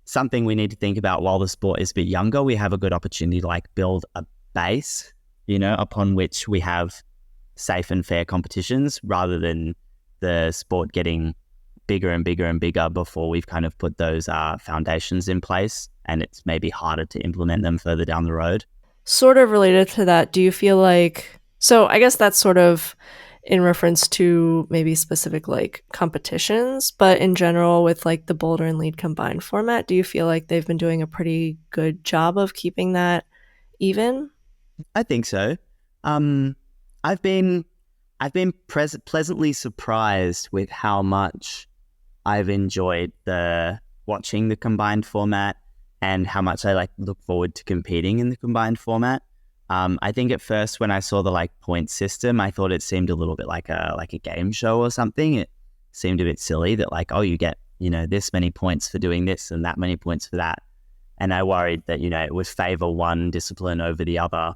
something we need to think about while the sport is a bit younger. We have a good opportunity to build a base, upon which we have safe and fair competitions rather than the sport getting bigger and bigger and bigger before we've kind of put those foundations in place, and it's maybe harder to implement them further down the road. Sort of related to that, do you feel like, so I guess that's sort of in reference to maybe specific competitions, but in general with the Boulder and lead combined format, do you feel like they've been doing a pretty good job of keeping that even? I think so. I've been pleasantly surprised with how much I've enjoyed watching the combined format and how much I look forward to competing in the combined format. I think at first when I saw the point system, I thought it seemed a little bit like a game show or something. It seemed a bit silly that you get this many points for doing this and that many points for that. And I worried that it would favor one discipline over the other.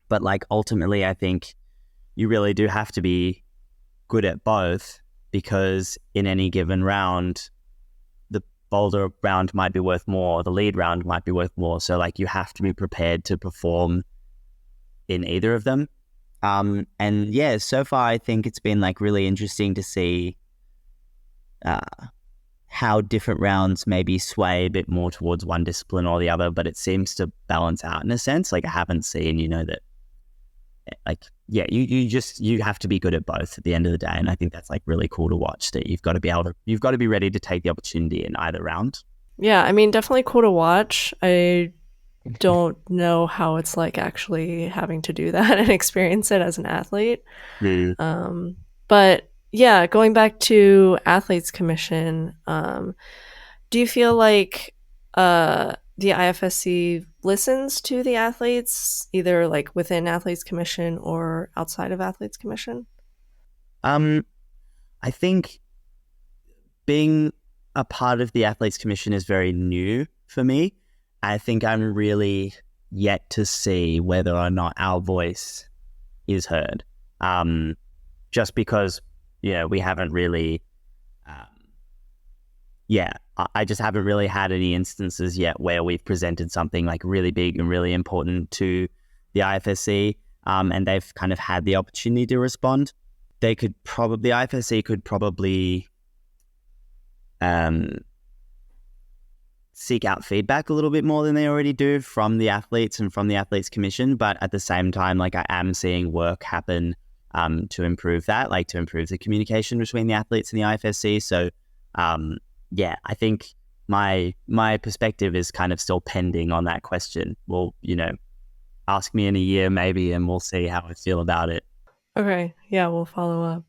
But ultimately, I think you really do have to be good at both, because in any given round, the boulder round might be worth more, the lead round might be worth more. So you have to be prepared to perform in either of them. And yeah, so far I think it's been really interesting to see how different rounds maybe sway a bit more towards one discipline or the other, but it seems to balance out in a sense. I haven't seen, that you have to be good at both at the end of the day. And I think that's really cool to watch, that you've got to be ready to take the opportunity in either round. Yeah, I mean, definitely cool to watch. I don't know how it's actually having to do that and experience it as an athlete. But yeah, going back to Athletes Commission, do you feel like the IFSC listens to the athletes, either within Athletes Commission or outside of Athletes Commission? I think being a part of the Athletes Commission is very new for me. I think I'm really yet to see whether or not our voice is heard. Just because, we haven't really, I just haven't really had any instances yet where we've presented something really big and really important to the IFSC, and they've kind of had the opportunity to respond. The IFSC could probably seek out feedback a little bit more than they already do from the athletes and from the Athletes Commission. But at the same time, I am seeing work happen to improve that, to improve the communication between the athletes and the IFSC. So, I think my perspective is kind of still pending on that question. Well, ask me in a year maybe, and we'll see how I feel about it. Okay. Yeah, we'll follow up.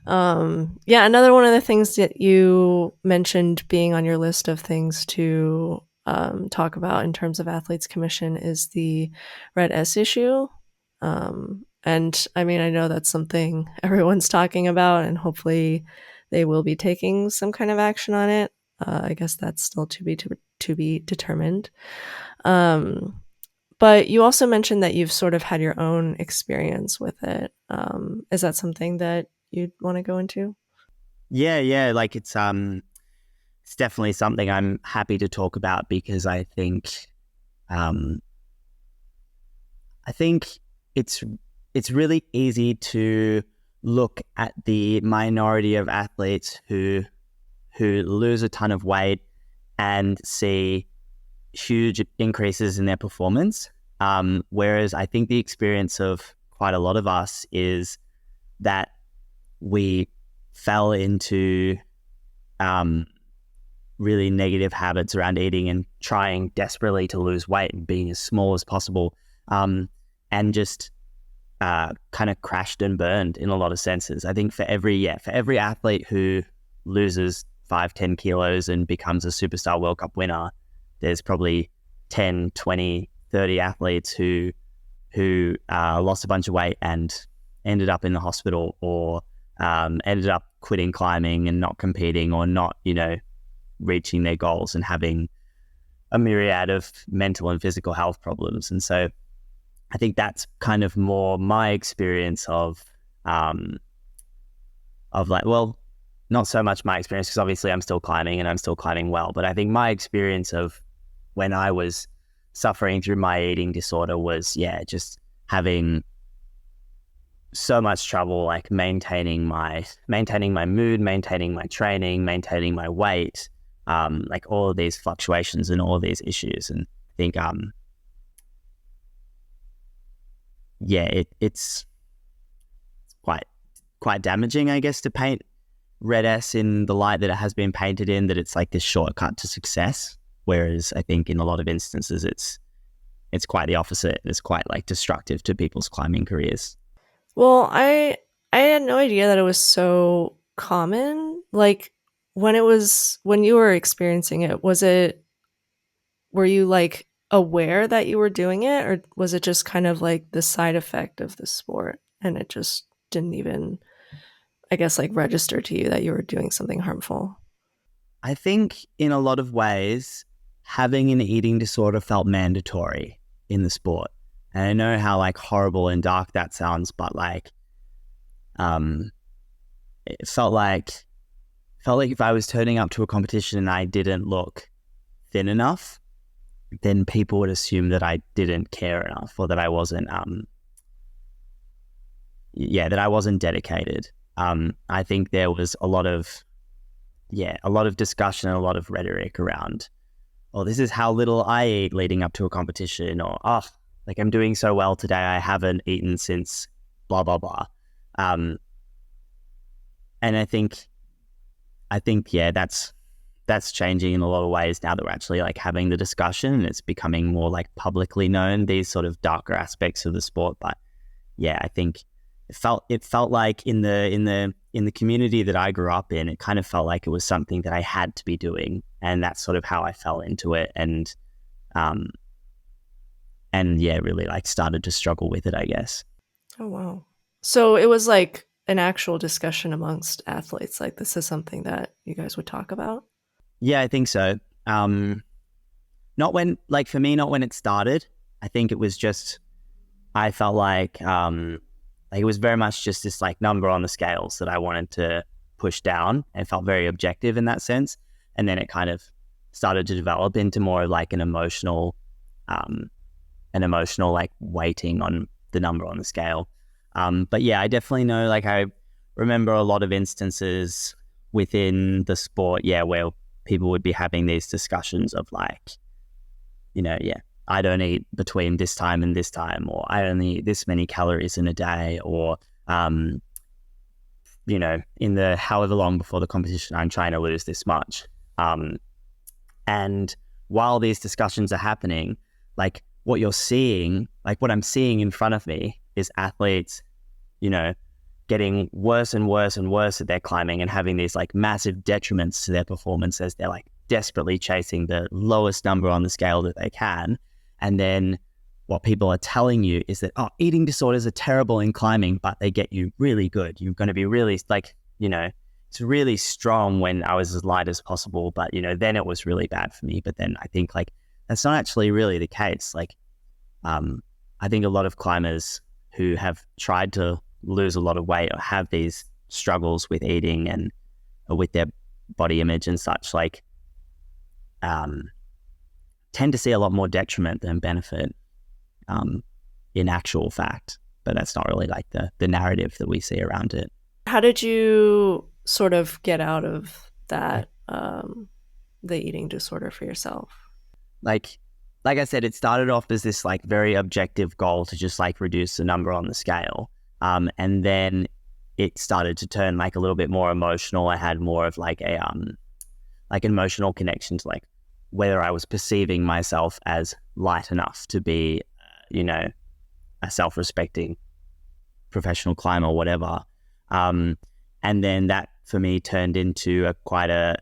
Another one of the things that you mentioned being on your list of things to talk about in terms of Athletes Commission is the Red S issue. And I mean, I know that's something everyone's talking about, and hopefully they will be taking some kind of action on it. I guess that's still to be determined. But you also mentioned that you've sort of had your own experience with it. Is that something that you'd want to go into? Yeah. It's definitely something I'm happy to talk about, because I think it's really easy to look at the minority of athletes who lose a ton of weight and see huge increases in their performance. Whereas I think the experience of quite a lot of us is that we fell into really negative habits around eating and trying desperately to lose weight and being as small as possible, and just kind of crashed and burned in a lot of senses. I think for every athlete who loses 5-10 kilos and becomes a superstar World Cup winner, there's probably 10, 20, 30 athletes who lost a bunch of weight and ended up in the hospital, or ended up quitting climbing and not competing, or not, reaching their goals and having a myriad of mental and physical health problems. And so I think that's kind of more my experience of not so much my experience, because obviously I'm still climbing and I'm still climbing well, but I think my experience of when I was suffering through my eating disorder was, just having so much trouble like maintaining my mood, maintaining my training, maintaining my weight, like all of these fluctuations and all of these issues. And I think it's quite damaging, I guess, to paint Red S in the light that it has been painted in, that it's like this shortcut to success, whereas I think in a lot of instances it's quite the opposite. It's quite like destructive to people's climbing careers. Well, I had no idea that it was so common. Like when you were experiencing it, were you like aware that you were doing it, or was it just kind of like the side effect of the sport and it just didn't even, I guess, like register to you that you were doing something harmful? I think in a lot of ways, having an eating disorder felt mandatory in the sport. And I know how like horrible and dark that sounds, but like, it felt like if I was turning up to a competition and I didn't look thin enough, then people would assume that I didn't care enough, or that I wasn't, dedicated. I think there was a lot of discussion and a lot of rhetoric around, this is how little I eat leading up to a competition, or, like I'm doing so well today, I haven't eaten since blah, blah, blah. And I think, that's changing in a lot of ways now that we're actually like having the discussion and it's becoming more like publicly known, these sort of darker aspects of the sport. But I think it felt like in the community that I grew up in, it kind of felt like it was something that I had to be doing, and that's sort of how I fell into it, and really like started to struggle with it, I guess. Oh wow! So it was like an actual discussion amongst athletes. Like this is something that you guys would talk about. Yeah, I think so. Not when it started. I think it was just, I felt like it was very much just this like number on the scales that I wanted to push down, and felt very objective in that sense. And then it kind of started to develop into more of like an emotional like weighting on the number on the scale. But I definitely know, like I remember a lot of instances within the sport, where people would be having these discussions of like, I don't eat between this time and this time, or I only eat this many calories in a day, or, in the however long before the competition, I'm trying to lose this much. And while these discussions are happening, like what you're seeing, like what I'm seeing in front of me is athletes, getting worse and worse and worse at their climbing and having these like massive detriments to their performance as they're like desperately chasing the lowest number on the scale that they can. And then what people are telling you is that, eating disorders are terrible in climbing, but they get you really good. You're going to be really like, it's really strong when I was as light as possible, but then it was really bad for me. But then I think like that's not actually really the case. Like, I think a lot of climbers who have tried to lose a lot of weight or have these struggles with eating and with their body image and such, like, tend to see a lot more detriment than benefit, in actual fact. But that's not really like the narrative that we see around it. How did you sort of get out of that, the eating disorder for yourself? Like I said, it started off as this like very objective goal to just like reduce the number on the scale. And then it started to turn like a little bit more emotional. I had more of like an emotional connection to like whether I was perceiving myself as light enough to be, a self-respecting professional climber or whatever. And then that for me turned into quite a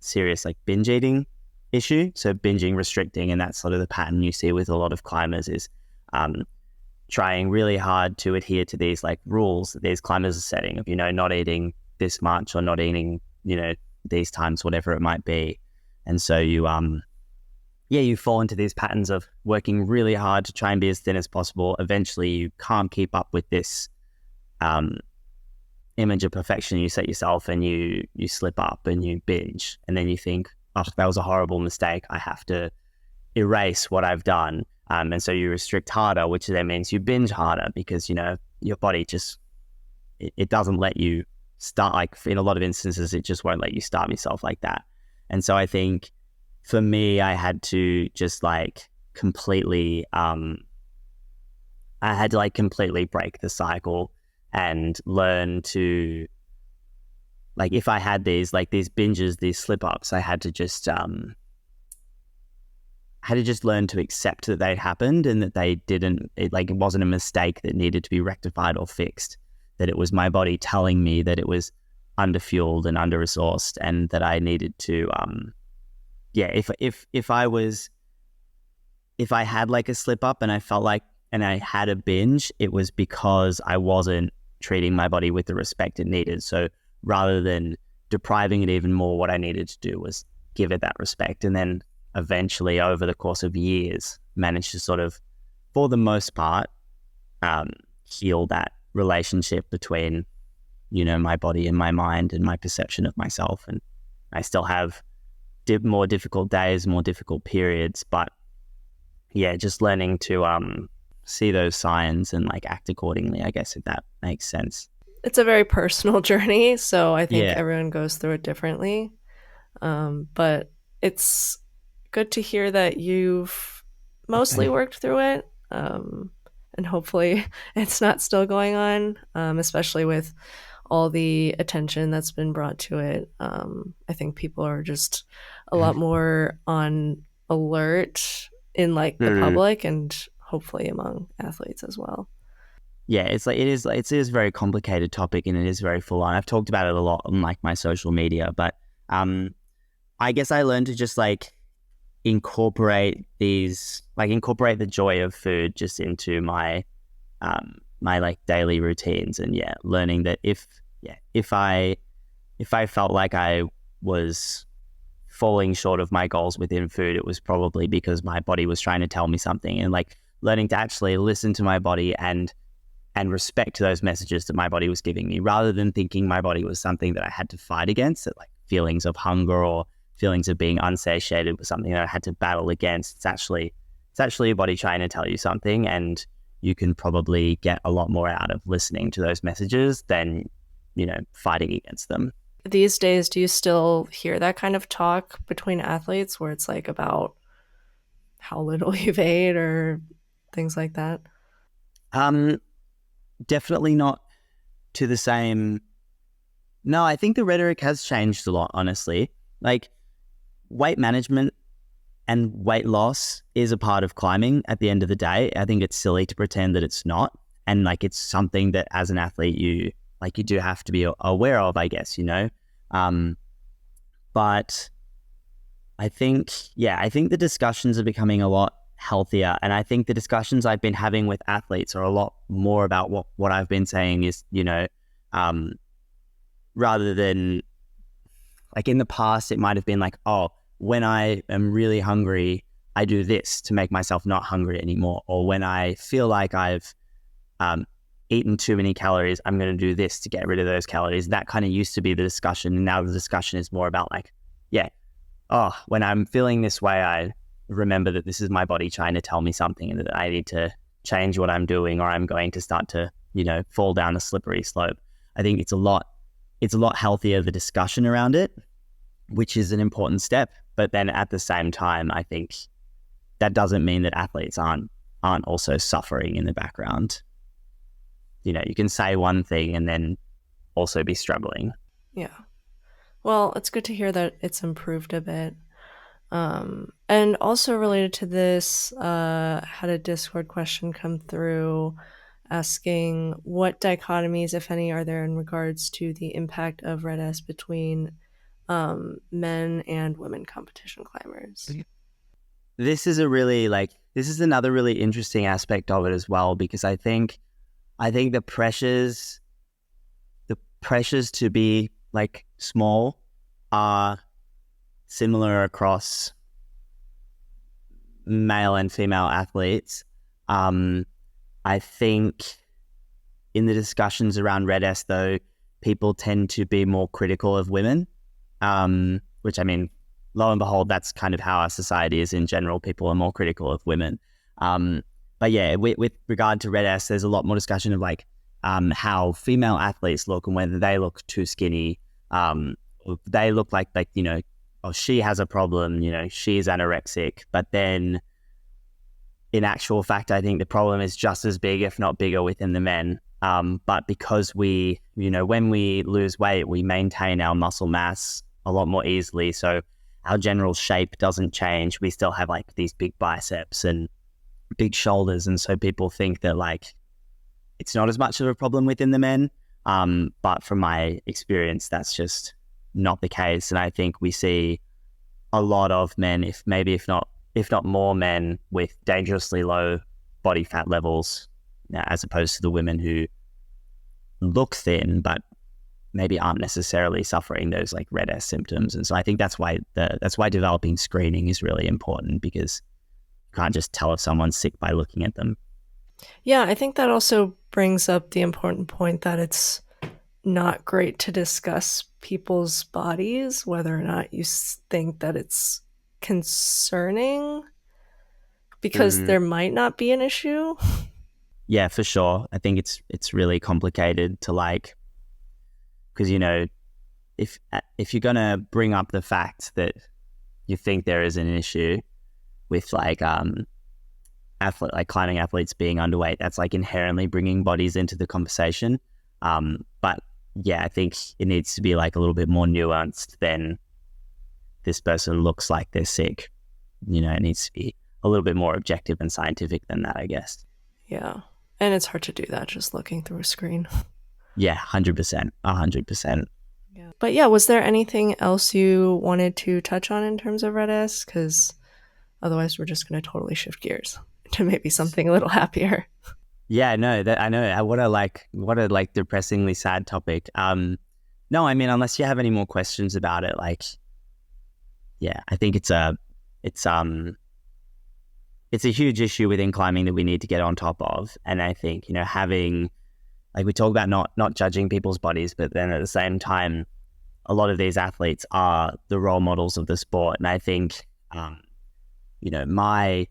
serious like binge eating issue. So binging, restricting, and that's sort of the pattern you see with a lot of climbers is trying really hard to adhere to these like rules that these climbers are setting of, not eating this much or not eating, these times, whatever it might be. And so you fall into these patterns of working really hard to try and be as thin as possible. Eventually you can't keep up with this image of perfection you set yourself, and you slip up and you binge, and then you think, oh, that was a horrible mistake, I have to erase what I've done. And so you restrict harder, which then means you binge harder because, your body just, it doesn't let you start, like in a lot of instances, it just won't let you start yourself like that. And so I think for me, I had to just like completely, completely break the cycle and learn to, like, if I had these binges, these slip ups, I had to just learn to accept that they'd happened and that it wasn't a mistake that needed to be rectified or fixed, that it was my body telling me that it was underfueled and under-resourced, and that I needed to, if I had like a slip up and I felt like, and I had a binge, it was because I wasn't treating my body with the respect it needed. So rather than depriving it even more, what I needed to do was give it that respect. And then eventually over the course of years managed to sort of, for the most part, heal that relationship between, my body and my mind and my perception of myself. And I still have more difficult days, more difficult periods, but yeah, just learning to see those signs and like act accordingly, I guess, if that makes sense. It's a very personal journey, so I think Yeah. everyone goes through it differently. But it's good to hear that you've mostly worked through it, and hopefully it's not still going on, especially with all the attention that's been brought to it. I think people are just a lot more on alert in like the public and hopefully among athletes as well. Yeah, it is a very complicated topic, and it is very full on. I've talked about it a lot on like my social media, but I guess I learned to just like incorporate the joy of food just into my my like daily routines. And yeah, learning that if I felt like I was falling short of my goals within food, it was probably because my body was trying to tell me something, and like learning to actually listen to my body and respect those messages that my body was giving me, rather than thinking my body was something that I had to fight against, that like feelings of hunger or feelings of being unsatiated was something that I had to battle against. It's actually your body trying to tell you something, and you can probably get a lot more out of listening to those messages than, fighting against them. These days, do you still hear that kind of talk between athletes where it's like about how little you've ate or things like that? Definitely not to the same. No, I think the rhetoric has changed a lot, honestly. Like, weight management and weight loss is a part of climbing at the end of the day. I think it's silly to pretend that it's not. And like, it's something that as an athlete, you do have to be aware of, I guess, but I think the discussions are becoming a lot healthier. And I think the discussions I've been having with athletes are a lot more about what I've been saying is, rather than like in the past, it might have been like, oh, when I am really hungry, I do this to make myself not hungry anymore. Or when I feel like I've eaten too many calories, I'm going to do this to get rid of those calories. That kind of used to be the discussion. And now the discussion is more about like, when I'm feeling this way, I remember that this is my body trying to tell me something and that I need to change what I'm doing, or I'm going to start to, fall down a slippery slope. I think it's a lot healthier, the discussion around it, which is an important step. But then at the same time, I think that doesn't mean that athletes aren't also suffering in the background. You can say one thing and then also be struggling. Yeah. Well, it's good to hear that it's improved a bit. And also related to this, had a Discord question come through asking what dichotomies, if any, are there in regards to the impact of Red S between men and women competition climbers? This is another really interesting aspect of it as well, because I think the pressures to be like small are similar across male and female athletes. I think in the discussions around Red S, though, people tend to be more critical of women, which, I mean, lo and behold, that's kind of how our society is in general. People are more critical of women. But yeah, with regard to Red S, there's a lot more discussion of like how female athletes look and whether they look too skinny. They look like, you know, oh, she has a problem, you know, she's anorexic. But then in actual fact, I think the problem is just as big, if not bigger, within the men. But because we, you know, when we lose weight, we maintain our muscle mass a lot more easily. So our general shape doesn't change. We still have like these big biceps and big shoulders. And so people think that like it's not as much of a problem within the men. But from my experience, that's just not the case. And I think we see a lot of men, if not more men, with dangerously low body fat levels, as opposed to the women who look thin but maybe aren't necessarily suffering those like Red S symptoms. And so I think that's why developing screening is really important, because you can't just tell if someone's sick by looking at them. Yeah, I think that also brings up the important point that it's not great to discuss people's bodies, whether or not you think that it's concerning, because there might not be an issue. Yeah, for sure. I think it's really complicated to like, because, you know, if you're gonna bring up the fact that you think there is an issue with like climbing athletes being underweight, that's like inherently bringing bodies into the conversation. But yeah, I think it needs to be like a little bit more nuanced than this person looks like they're sick. You know, it needs to be a little bit more objective and scientific than that, I guess. Yeah. And it's hard to do that just looking through a screen. Yeah, 100%. 100%. Yeah. But yeah, was there anything else you wanted to touch on in terms of Red S? Because otherwise we're just going to totally shift gears to maybe something a little happier. Yeah, no, I know. What a depressingly sad topic. No, I mean, unless you have any more questions about it, like, yeah, I think it's a huge issue within climbing that we need to get on top of. And I think, you know, having, like, we talk about not judging people's bodies, but then at the same time, a lot of these athletes are the role models of the sport. And I think, you know, my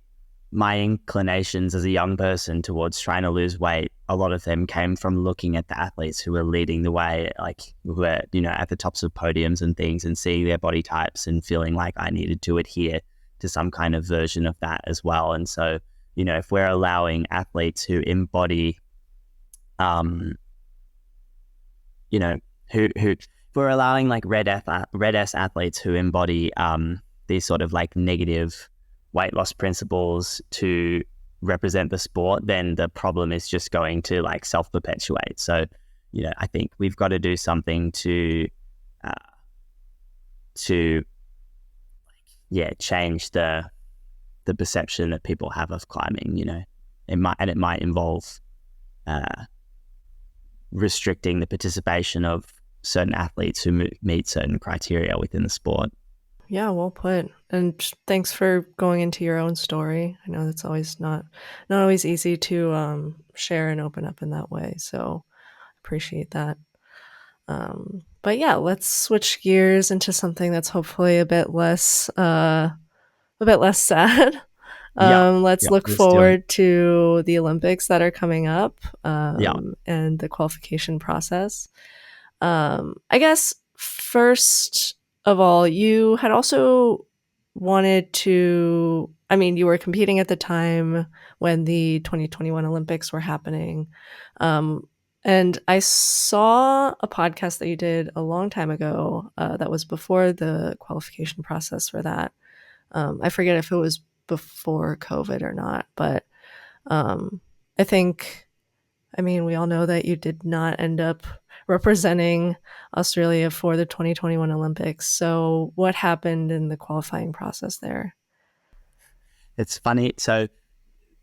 inclinations as a young person towards trying to lose weight, a lot of them came from looking at the athletes who were leading the way, like who were, you know, at the tops of podiums and things, and seeing their body types and feeling like I needed to adhere to some kind of version of that as well. And so, you know, if we're allowing athletes who embody, you know, if we're allowing like Red S athletes who embody these sort of like negative weight loss principles to represent the sport, then the problem is just going to like self-perpetuate. So, you know, I think we've got to do something to change the perception that people have of climbing. You know, it might involve restricting the participation of certain athletes who meet certain criteria within the sport. Yeah, well put. And thanks for going into your own story. I know that's always not always easy to share and open up in that way. So appreciate that. But yeah, let's switch gears into something that's hopefully a bit less sad. Let's look forward to the Olympics that are coming up, and the qualification process. I guess first of all, you had also wanted to, I mean, you were competing at the time when the 2021 Olympics were happening. And I saw a podcast that you did a long time ago that was before the qualification process for that. I forget if it was before COVID or not, but I think, I mean, we all know that you did not end up representing Australia for the 2021 Olympics. So what happened in the qualifying process there? It's funny. So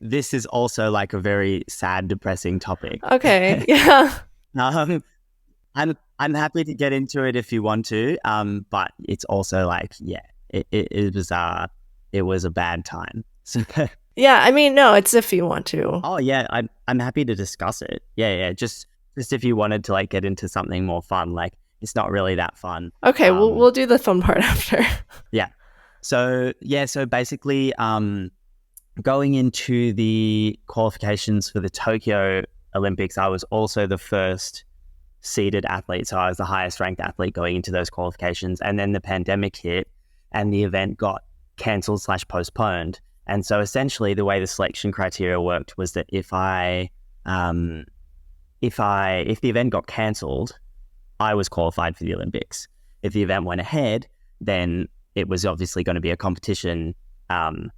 this is also like a very sad, depressing topic. Okay. Yeah. um, I'm happy to get into it if you want to. But it's also like, yeah, it was a bad time. So, Yeah. I mean, no, it's if you want to. oh yeah, I'm happy to discuss it. Yeah. Just if you wanted to like get into something more fun, like it's not really that fun. Okay. We'll do the fun part after. Yeah. So basically, going into the qualifications for the Tokyo Olympics, I was also the first seeded athlete. So I was the highest ranked athlete going into those qualifications. And then the pandemic hit and the event got cancelled / postponed. And so essentially the way the selection criteria worked was that if the event got cancelled, I was qualified for the Olympics. If the event went ahead, then it was obviously going to be a competition, and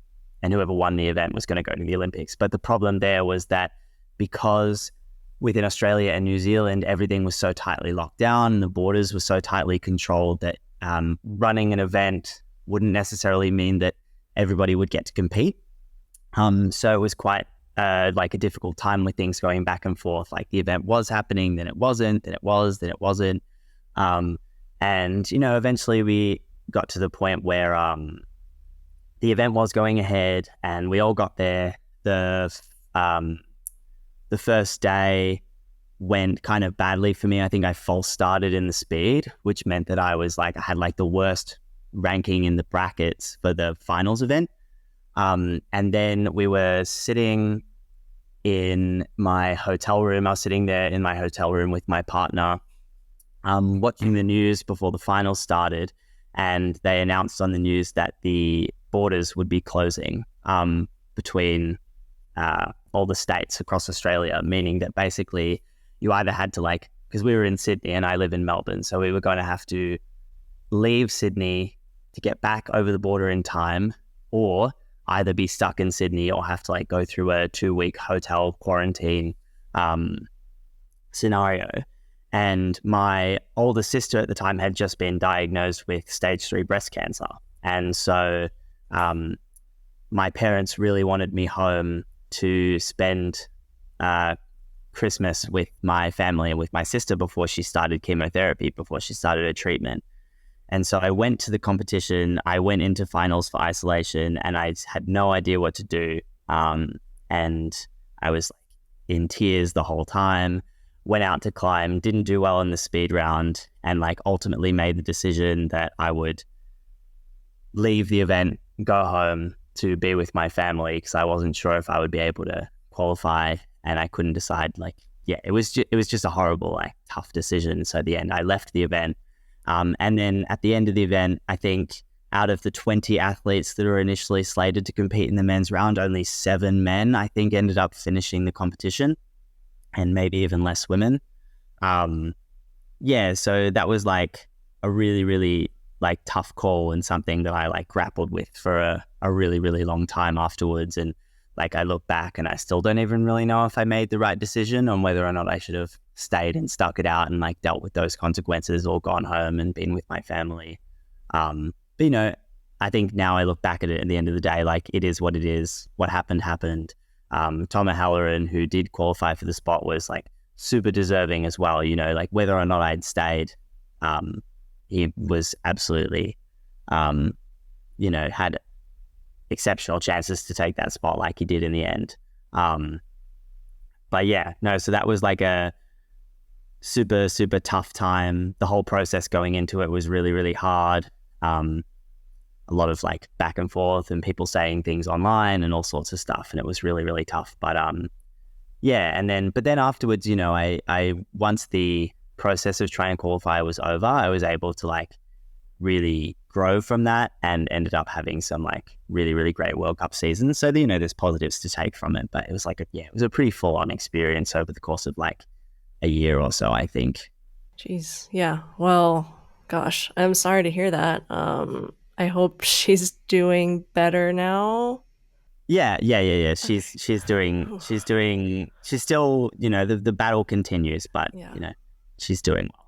whoever won the event was going to go to the Olympics. But the problem there was that because within Australia and New Zealand, everything was so tightly locked down and the borders were so tightly controlled that running an event wouldn't necessarily mean that everybody would get to compete. So it was quite like a difficult time with things going back and forth. Like the event was happening, then it wasn't, then it was, then it wasn't. And, you know, eventually we got to the point where the event was going ahead and we all got there. The first day went kind of badly for me. I think I false started in the speed, which meant that I had like the worst ranking in the brackets for the finals event. And then we were sitting in my hotel room. I was sitting there in my hotel room with my partner, watching the news before the finals started. And they announced on the news that the borders would be closing between all the states across Australia, meaning that basically you either had to because we were in Sydney and I live in Melbourne, so we were going to have to leave Sydney to get back over the border in time, or either be stuck in Sydney or have to go through a 2-week hotel quarantine scenario. And my older sister at the time had just been diagnosed with stage 3 breast cancer. And so my parents really wanted me home to spend Christmas with my family and with my sister before she started chemotherapy, before she started her treatment. And so I went to the competition, I went into finals for isolation, and I had no idea what to do. And I was in tears the whole time, went out to climb, didn't do well in the speed round, and ultimately made the decision that I would leave the event, go home to be with my family, because I wasn't sure if I would be able to qualify, and I couldn't decide. It was just a horrible, tough decision. So at the end, I left the event. And then at the end of the event, I think out of the 20 athletes that were initially slated to compete in the men's round, only 7 men, I think, ended up finishing the competition, and maybe even less women. So that was a really, really tough call, and something that I grappled with for a really, really long time afterwards. And I look back and I still don't even really know if I made the right decision on whether or not I should have stayed and stuck it out and dealt with those consequences, or gone home and been with my family. But I think now I look back at it at the end of the day, it is what it is. What happened happened. Tom O'Halloran, who did qualify for the spot, was super deserving as well. Whether or not I'd stayed, he was absolutely, had exceptional chances to take that spot like he did in the end. But yeah, no, so that was a super, super tough time. The whole process going into it was really, really hard. A lot of back and forth and people saying things online and all sorts of stuff. And it was really, really tough. But but then afterwards, I once the process of trying to qualify was over, I was able to really grow from that, and ended up having some really, really great World Cup seasons. So there's positives to take from it, but it was it was a pretty full on experience over the course of a year or so, I think. Jeez. Yeah. Well, gosh, I'm sorry to hear that. I hope she's doing better now. Yeah. Okay. She's still, the battle continues, but, Yeah. she's doing well.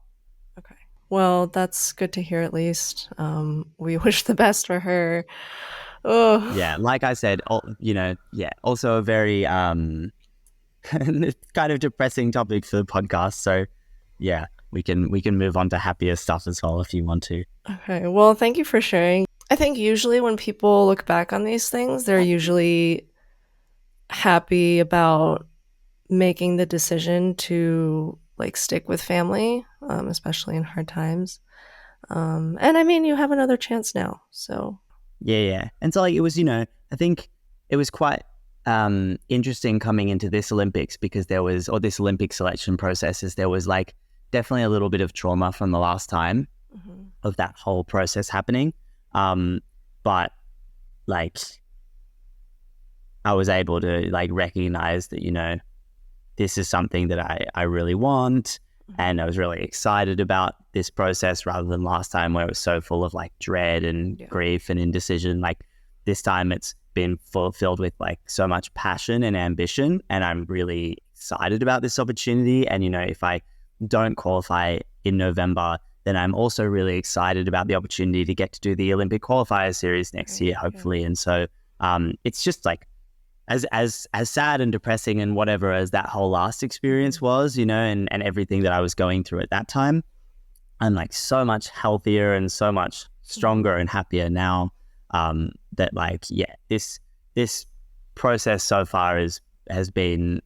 Okay. Well, that's good to hear at least. We wish the best for her. Oh. Yeah. Like I said, also a very, kind of depressing topic for the podcast. So yeah, we can move on to happier stuff as well if you want to. Okay. Well, thank you for sharing. I think usually when people look back on these things, they're usually happy about making the decision to like stick with family, especially in hard times. And I mean, you have another chance now. So Yeah. And so like it was, I think it was quite interesting coming into this Olympics because this Olympic selection processes, there was like definitely a little bit of trauma from the last time of that whole process happening. But like I was able to like recognize that, this is something that I really want. And I was really excited about this process rather than last time where it was so full of like dread and grief and indecision. Like this time it's been filled with like so much passion and ambition. And I'm really excited about this opportunity. And, if I don't qualify in November, then I'm also really excited about the opportunity to get to do the Olympic qualifier series next year, hopefully. Yeah. And so it's just like, as sad and depressing and whatever as that whole last experience was, and everything that I was going through at that time, I'm like so much healthier and so much stronger and happier now. That like, yeah, this process so far has been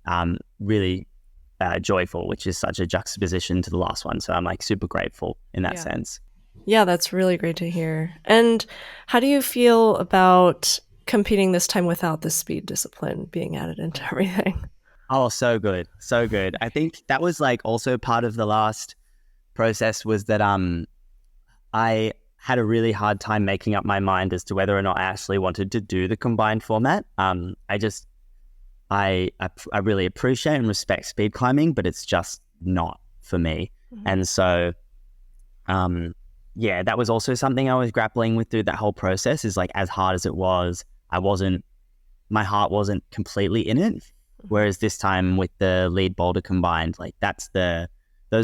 really joyful, which is such a juxtaposition to the last one. So I'm like super grateful in that sense. Yeah, that's really great to hear. And how do you feel about competing this time without the speed discipline being added into everything? Oh, so good. So good. I think that was like also part of the last process was that I had a really hard time making up my mind as to whether or not I actually wanted to do the combined format. I really appreciate and respect speed climbing, but it's just not for me. And so that was also something I was grappling with through that whole process is like as hard as it was, my heart wasn't completely in it. Whereas this time with the lead boulder combined, like those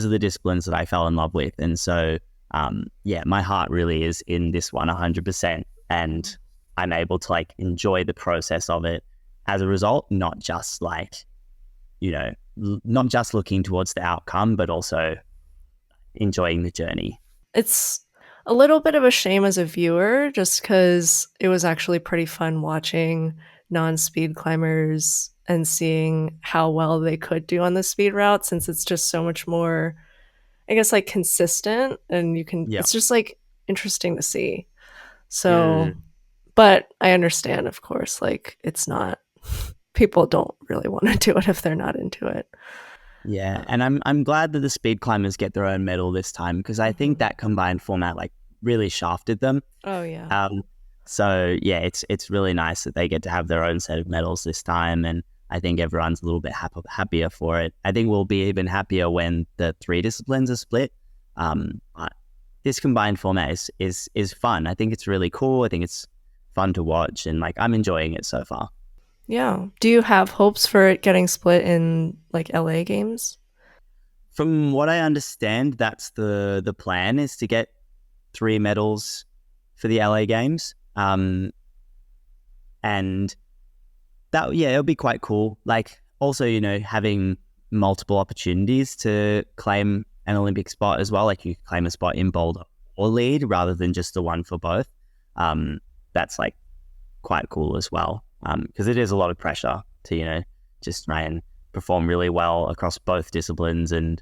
are the disciplines that I fell in love with. And so, my heart really is in this one 100%. And I'm able to like enjoy the process of it as a result, not just like, not just looking towards the outcome, but also enjoying the journey. It's a little bit of a shame as a viewer, just because it was actually pretty fun watching non-speed climbers and seeing how well they could do on the speed route, since it's just so much more, I guess, like consistent, and it's just like interesting to see. So, but I understand, of course, like it's not, people don't really want to do it if they're not into it. Yeah, and I'm glad that the speed climbers get their own medal this time because I think that combined format like really shafted them. Oh yeah. So yeah, it's really nice that they get to have their own set of medals this time, and I think everyone's a little bit happier for it. I think we'll be even happier when the 3 disciplines are split. But this combined format is fun. I think it's really cool. I think it's fun to watch, and like I'm enjoying it so far. Yeah. Do you have hopes for it getting split in like LA games? From what I understand, that's the plan is to get 3 medals for the LA games. And that, it'll be quite cool. Like also, having multiple opportunities to claim an Olympic spot as well. Like you claim a spot in Boulder or lead rather than just the one for both. That's like quite cool as well. Because it is a lot of pressure to, just try and perform really well across both disciplines and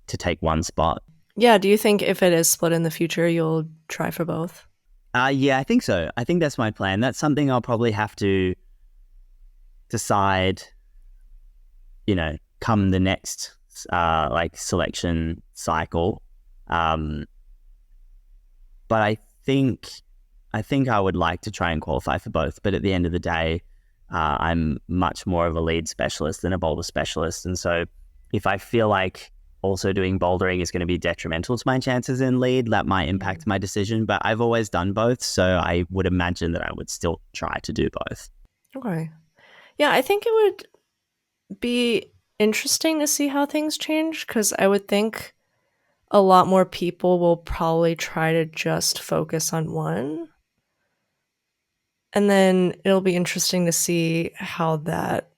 to take one spot. Yeah. Do you think if it is split in the future, you'll try for both? Yeah, I think so. I think that's my plan. That's something I'll probably have to decide, come the next like selection cycle. But I think I would like to try and qualify for both. But at the end of the day, I'm much more of a lead specialist than a boulder specialist. And so if I feel like also doing bouldering is going to be detrimental to my chances in lead. That might impact my decision, but I've always done both. So I would imagine that I would still try to do both. Okay. Yeah, I think it would be interesting to see how things change because I would think a lot more people will probably try to just focus on one. And then it'll be interesting to see how that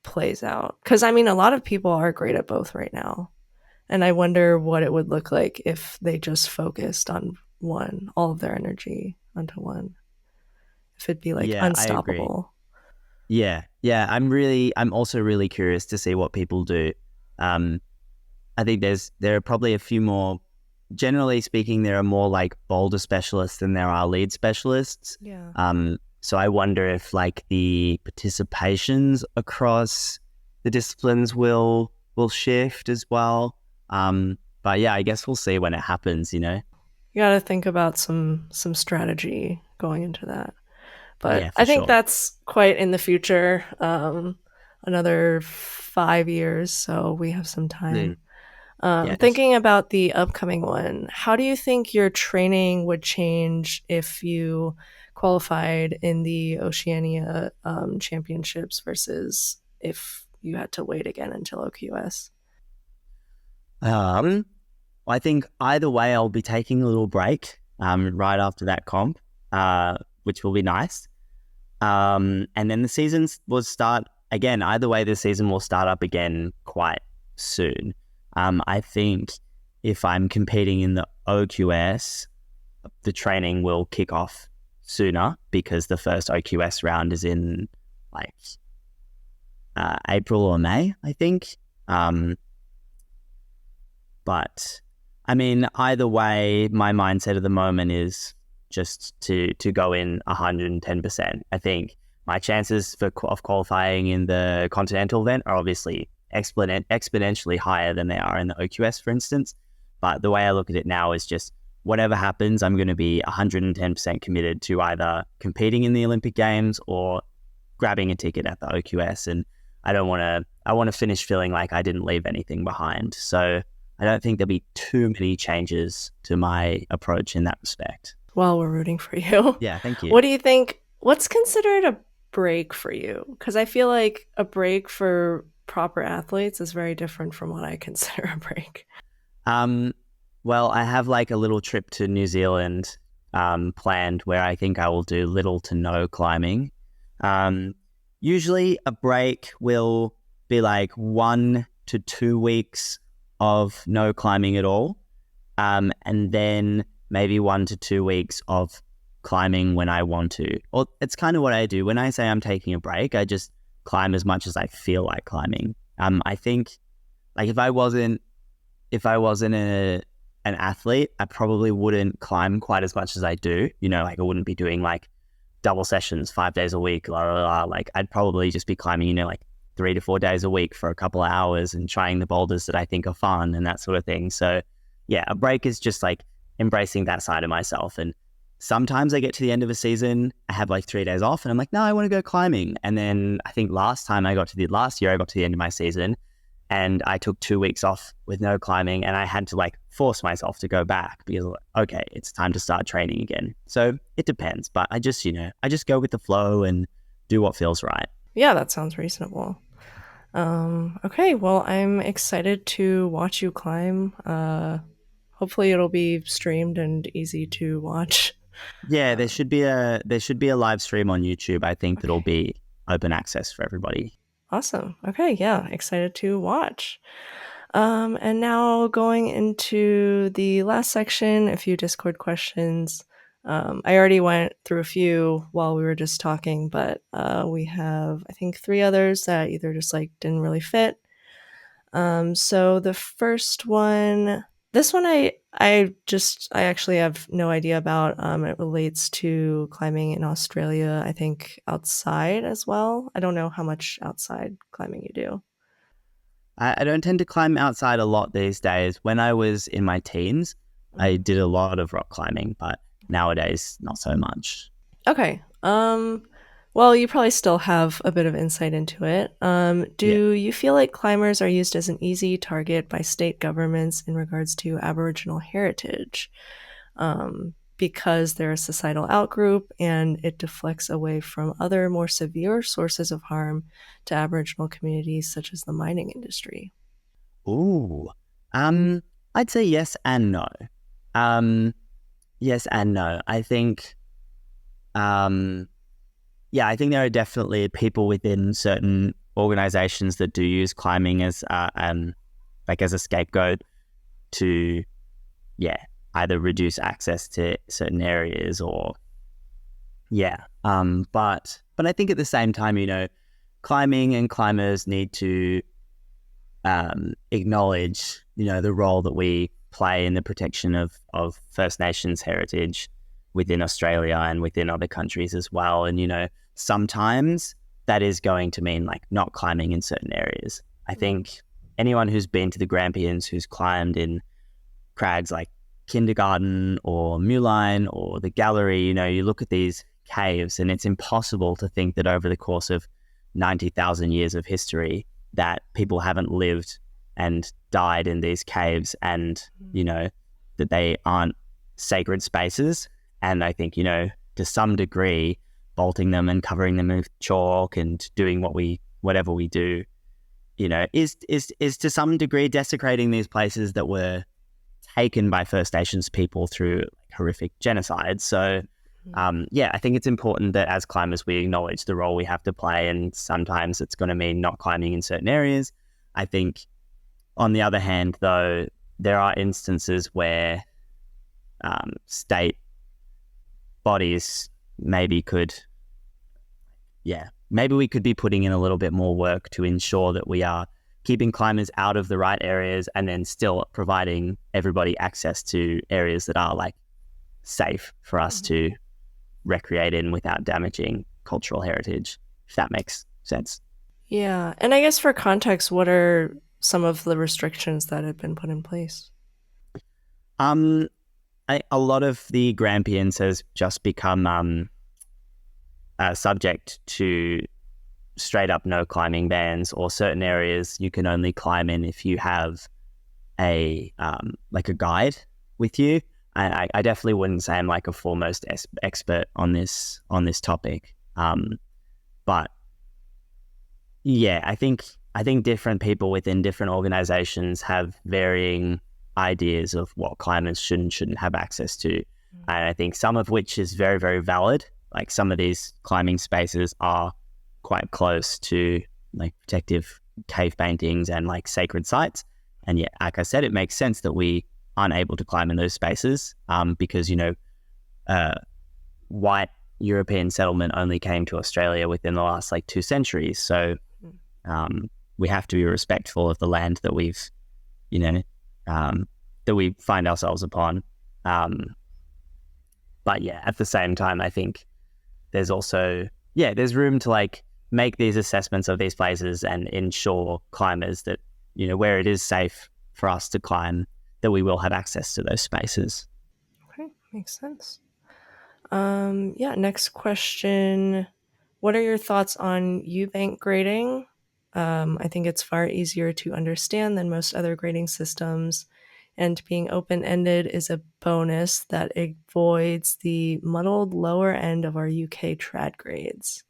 plays out. Because, I mean, a lot of people are great at both right now. And I wonder what it would look like if they just focused on one, all of their energy onto one. If it'd be like Yeah, I agree. unstoppable. Yeah. I'm also really curious to see what people do. I think there are probably a few more, generally speaking, there are more like boulder specialists than there are lead specialists. Yeah. So I wonder if like the participations across the disciplines will shift as well. But yeah, I guess we'll see when it happens, you know? You got to think about some strategy going into that. But Yeah, I for think sure. that's quite in the future. Another 5 years, so we have some time. Mm, yes. Thinking about the upcoming one, how do you think your training would change if you qualified in the Oceania championships versus if you had to wait again until OQS? I think either way, I'll be taking a little break right after that comp, which will be nice. And then the season will start again. Either way, the season will start up again quite soon. I think if I'm competing in the OQS, the training will kick off sooner because the first OQS round is in like April or May, I think. But I mean, either way, my mindset at the moment is just to go in 110%. I think my chances of qualifying in the continental event are obviously exponentially higher than they are in the OQS, for instance. But the way I look at it now is just whatever happens, I'm going to be 110% committed to either competing in the Olympic Games or grabbing a ticket at the OQS. And I want to finish feeling like I didn't leave anything behind. So I don't think there'll be too many changes to my approach in that respect. Well, we're rooting for you. Yeah, thank you. What do you think? What's considered a break for you? Because I feel like a break for proper athletes is very different from what I consider a break. Well, I have like a little trip to New Zealand planned where I think I will do little to no climbing. Usually a break will be like 1 to 2 weeks of no climbing at all. And then maybe 1 to 2 weeks of climbing when I want to. Or it's kind of what I do. When I say I'm taking a break, I just climb as much as I feel like climbing. I think like if I wasn't an athlete, I probably wouldn't climb quite as much as I do. You know, like I wouldn't be doing like double sessions 5 days a week, blah, blah, blah. Like I'd probably just be climbing, you know, like 3 to 4 days a week for a couple of hours and trying the boulders that I think are fun and that sort of thing. So yeah, a break is just like embracing that side of myself. And sometimes I get to the end of a season, I have like 3 days off and I'm like, no, I want to go climbing. And then I think last year I got to the end of my season and I took 2 weeks off with no climbing and I had to like force myself to go back because okay, it's time to start training again. So it depends, but I just go with the flow and do what feels right. Yeah, that sounds reasonable. Okay, well, I'm excited to watch you climb. Hopefully it'll be streamed and easy to watch. Yeah, there should be a live stream on YouTube. I think that'll Okay. be open access for everybody. Awesome. Okay, yeah, excited to watch. And now going into the last section, a few Discord questions. I already went through a few while we were just talking, but we have, I think, 3 others that either just like didn't really fit. So the first one, this one I actually have no idea about. It relates to climbing in Australia, I think outside as well. I don't know how much outside climbing you do. I don't tend to climb outside a lot these days. When I was in my teens, I did a lot of rock climbing, but nowadays not so much. Okay. Well, you probably still have a bit of insight into it. Yeah. Do you feel like climbers are used as an easy target by state governments in regards to Aboriginal heritage? Because they're a societal outgroup and it deflects away from other more severe sources of harm to Aboriginal communities, such as the mining industry. Ooh. I'd say yes and no. Um, yes and no. I think, I think there are definitely people within certain organizations that do use climbing as, as a scapegoat to, either reduce access to certain areas or, but I think at the same time, climbing and climbers need to acknowledge, the role that we play in the protection of First Nations heritage within Australia and within other countries as well. And, sometimes that is going to mean like not climbing in certain areas. I think anyone who's been to the Grampians, who's climbed in crags like Kindergarten or Muline or the Gallery, you look at these caves and it's impossible to think that over the course of 90,000 years of history that people haven't lived and died in these caves and, that they aren't sacred spaces. And I think, to some degree, bolting them and covering them with chalk and doing whatever we do, is to some degree desecrating these places that were taken by First Nations people through horrific genocide. So, I think it's important that as climbers, we acknowledge the role we have to play. And sometimes it's going to mean not climbing in certain areas. I think on the other hand, though, there are instances where state bodies maybe we could be putting in a little bit more work to ensure that we are keeping climbers out of the right areas and then still providing everybody access to areas that are like safe for us to recreate in without damaging cultural heritage, if that makes sense. Yeah. And I guess for context, what are some of the restrictions that have been put in place? A lot of the Grampians has just become subject to straight up no climbing bans, or certain areas you can only climb in if you have a guide with you. I definitely wouldn't say I'm like a foremost expert on this topic, but I think different people within different organizations have varying ideas of what climbers should and shouldn't have access to, and I think some of which is very, very valid. Like some of these climbing spaces are quite close to like protective cave paintings and like sacred sites, and like I said, it makes sense that we aren't able to climb in those spaces because white European settlement only came to Australia within the last like 2 centuries, so we have to be respectful of the land that we've that we find ourselves upon, but at the same time I think there's also there's room to like make these assessments of these places and ensure climbers that where it is safe for us to climb, that we will have access to those spaces. Okay, makes sense. Next question. What are your thoughts on Eubank grading? I think it's far easier to understand than most other grading systems, and being open-ended is a bonus that avoids the muddled lower end of our UK trad grades.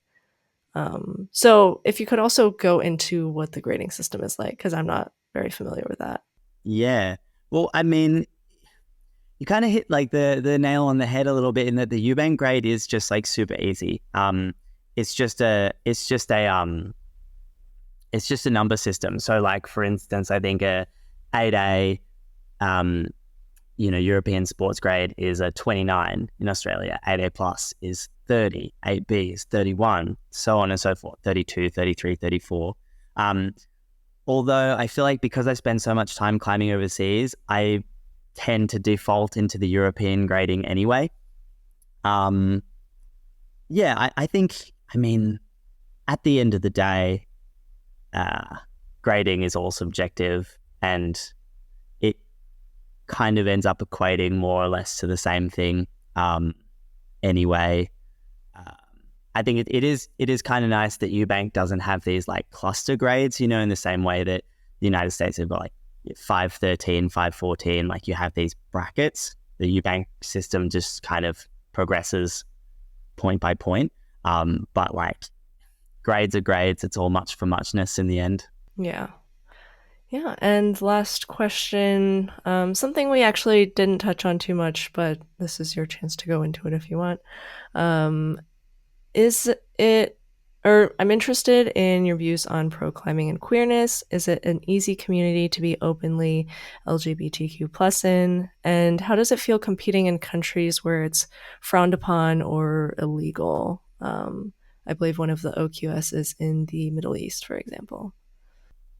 So if you could also go into what the grading system is like, because I'm not very familiar with that. Yeah. Well, I mean, you kind of hit like the nail on the head a little bit in that the Eubank grade is just like super easy. It's just a number system. So like, for instance, I think a 8A, European sports grade is a 29 in Australia. 8A plus is 30, 8B is 31, so on and so forth, 32, 33, 34. Although I feel like because I spend so much time climbing overseas, I tend to default into the European grading anyway. I think, I mean, at the end of the day, grading is all subjective, and it kind of ends up equating more or less to the same thing anyway. I think it is kind of nice that Eubank doesn't have these like cluster grades, you know, in the same way that the United States have got like 513, 514, like you have these brackets. The Eubank system just kind of progresses point by point. But like grades are grades. It's all much for muchness in the end. Yeah. Yeah. And last question, something we actually didn't touch on too much, but this is your chance to go into it if you want. Is it, or I'm interested in your views on pro climbing and queerness. Is it an easy community to be openly LGBTQ plus in? And how does it feel competing in countries where it's frowned upon or illegal? I believe one of the OQS is in the Middle East, for example.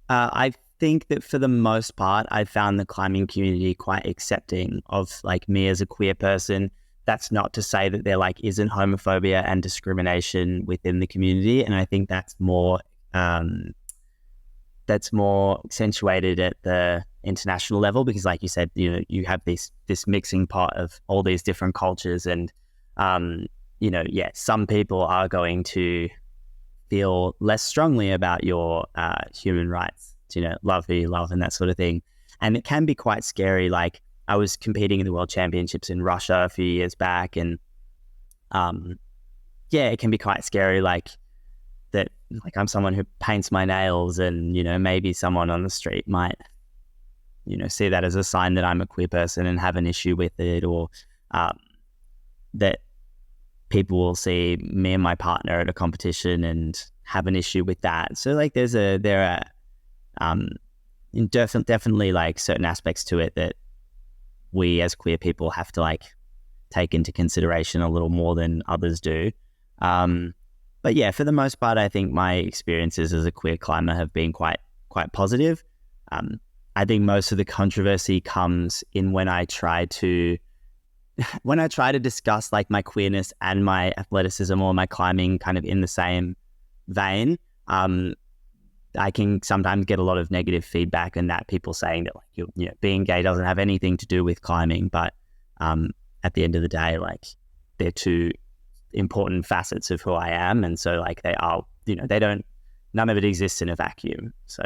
I think that for the most part, I found the climbing community quite accepting of like me as a queer person. That's not to say that there like isn't homophobia and discrimination within the community, and I think that's more accentuated at the international level because, like you said, you know, you have this mixing pot of all these different cultures, and you know, yeah, some people are going to feel less strongly about your human rights, you know, love who you love and that sort of thing, and it can be quite scary. Like, I was competing in the World Championships in Russia a few years back, and yeah, it can be quite scary. Like that, like I'm someone who paints my nails, and you know, maybe someone on the street might, you know, see that as a sign that I'm a queer person and have an issue with it, or that people will see me and my partner at a competition and have an issue with that. So like, there are definitely like certain aspects to it that we as queer people have to like take into consideration a little more than others do. But yeah, for the most part, I think my experiences as a queer climber have been quite positive. I think most of the controversy comes in when I try to discuss like my queerness and my athleticism or my climbing kind of in the same vein. I can sometimes get a lot of negative feedback, and that people saying that like you know, being gay doesn't have anything to do with climbing, but at the end of the day, like they're two important facets of who I am, and so like they are, you know, none of it exists in a vacuum. So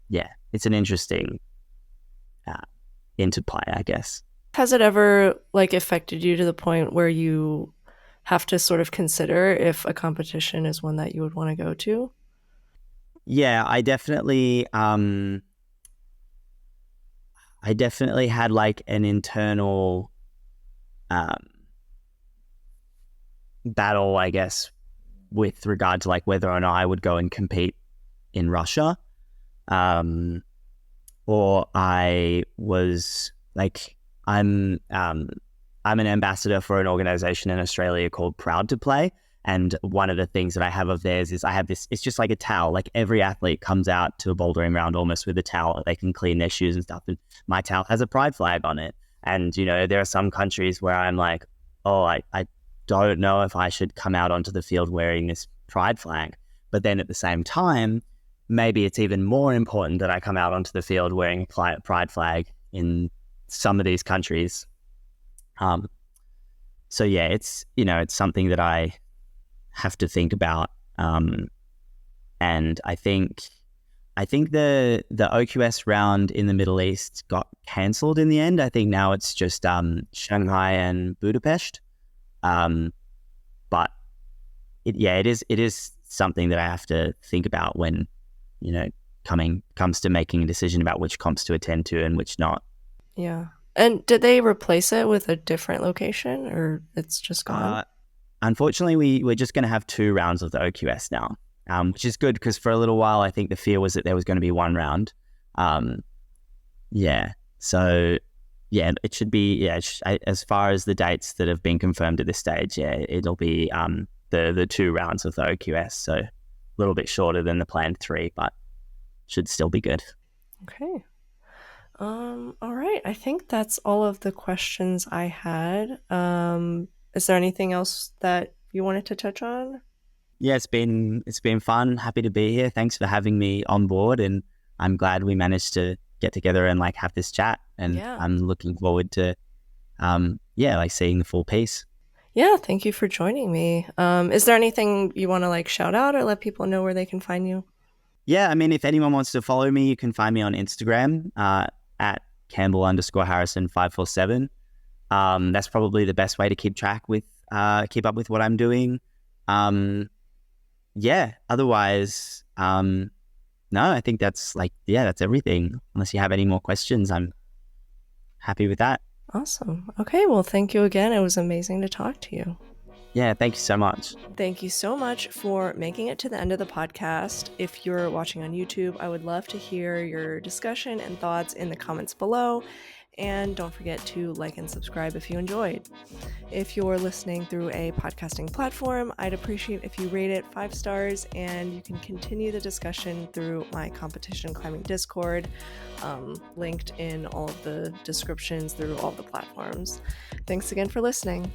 yeah, it's an interesting interplay, I guess. Has it ever like affected you to the point where you have to sort of consider if a competition is one that you would want to go to? Yeah, I definitely had like an internal battle, I guess, with regard to like whether or not I would go and compete in Russia, or I was like, I'm an ambassador for an organization in Australia called Proud to Play. And one of the things that I have of theirs is I have this, it's just like a towel. Like every athlete comes out to a bouldering round almost with a towel that they can clean their shoes and stuff. And my towel has a pride flag on it. And, you know, there are some countries where I'm like, oh, I don't know if I should come out onto the field wearing this pride flag. But then at the same time, maybe it's even more important that I come out onto the field wearing a pride flag in some of these countries. So yeah, it's, you know, it's something that I have to think about, and I think the OQS round in the Middle East got cancelled in the end. I think now it's just Shanghai and Budapest, but it is something that I have to think about when, you know, comes to making a decision about which comps to attend to and which not. Yeah. And did they replace it with a different location, or it's just gone? Unfortunately, we're just going to have 2 rounds of the OQS now, which is good because for a little while, I think the fear was that there was going to be 1 round. Yeah. So, yeah, it should be, yeah, as far as the dates that have been confirmed at this stage, yeah, it'll be the 2 rounds of the OQS. So a little bit shorter than the planned 3, but should still be good. Okay. All right. I think that's all of the questions I had. Is there anything else that you wanted to touch on? Yeah, it's been fun. Happy to be here. Thanks for having me on board, and I'm glad we managed to get together and like have this chat. And Yeah. I'm looking forward to, like seeing the full piece. Yeah, thank you for joining me. Is there anything you want to like shout out or let people know where they can find you? Yeah, I mean, if anyone wants to follow me, you can find me on Instagram at Campbell_Harrison547. That's probably the best way to keep up with what I'm doing. Otherwise, no, I think that's that's everything. Unless you have any more questions, I'm happy with that. Awesome. Okay, well, thank you again. It was amazing to talk to you. Yeah, thank you so much. Thank you so much for making it to the end of the podcast. If you're watching on YouTube, I would love to hear your discussion and thoughts in the comments below. And don't forget to like and subscribe if you enjoyed. If you're listening through a podcasting platform, I'd appreciate if you rate it 5 stars, and you can continue the discussion through my competition climbing Discord, linked in all of the descriptions through all the platforms. Thanks again for listening.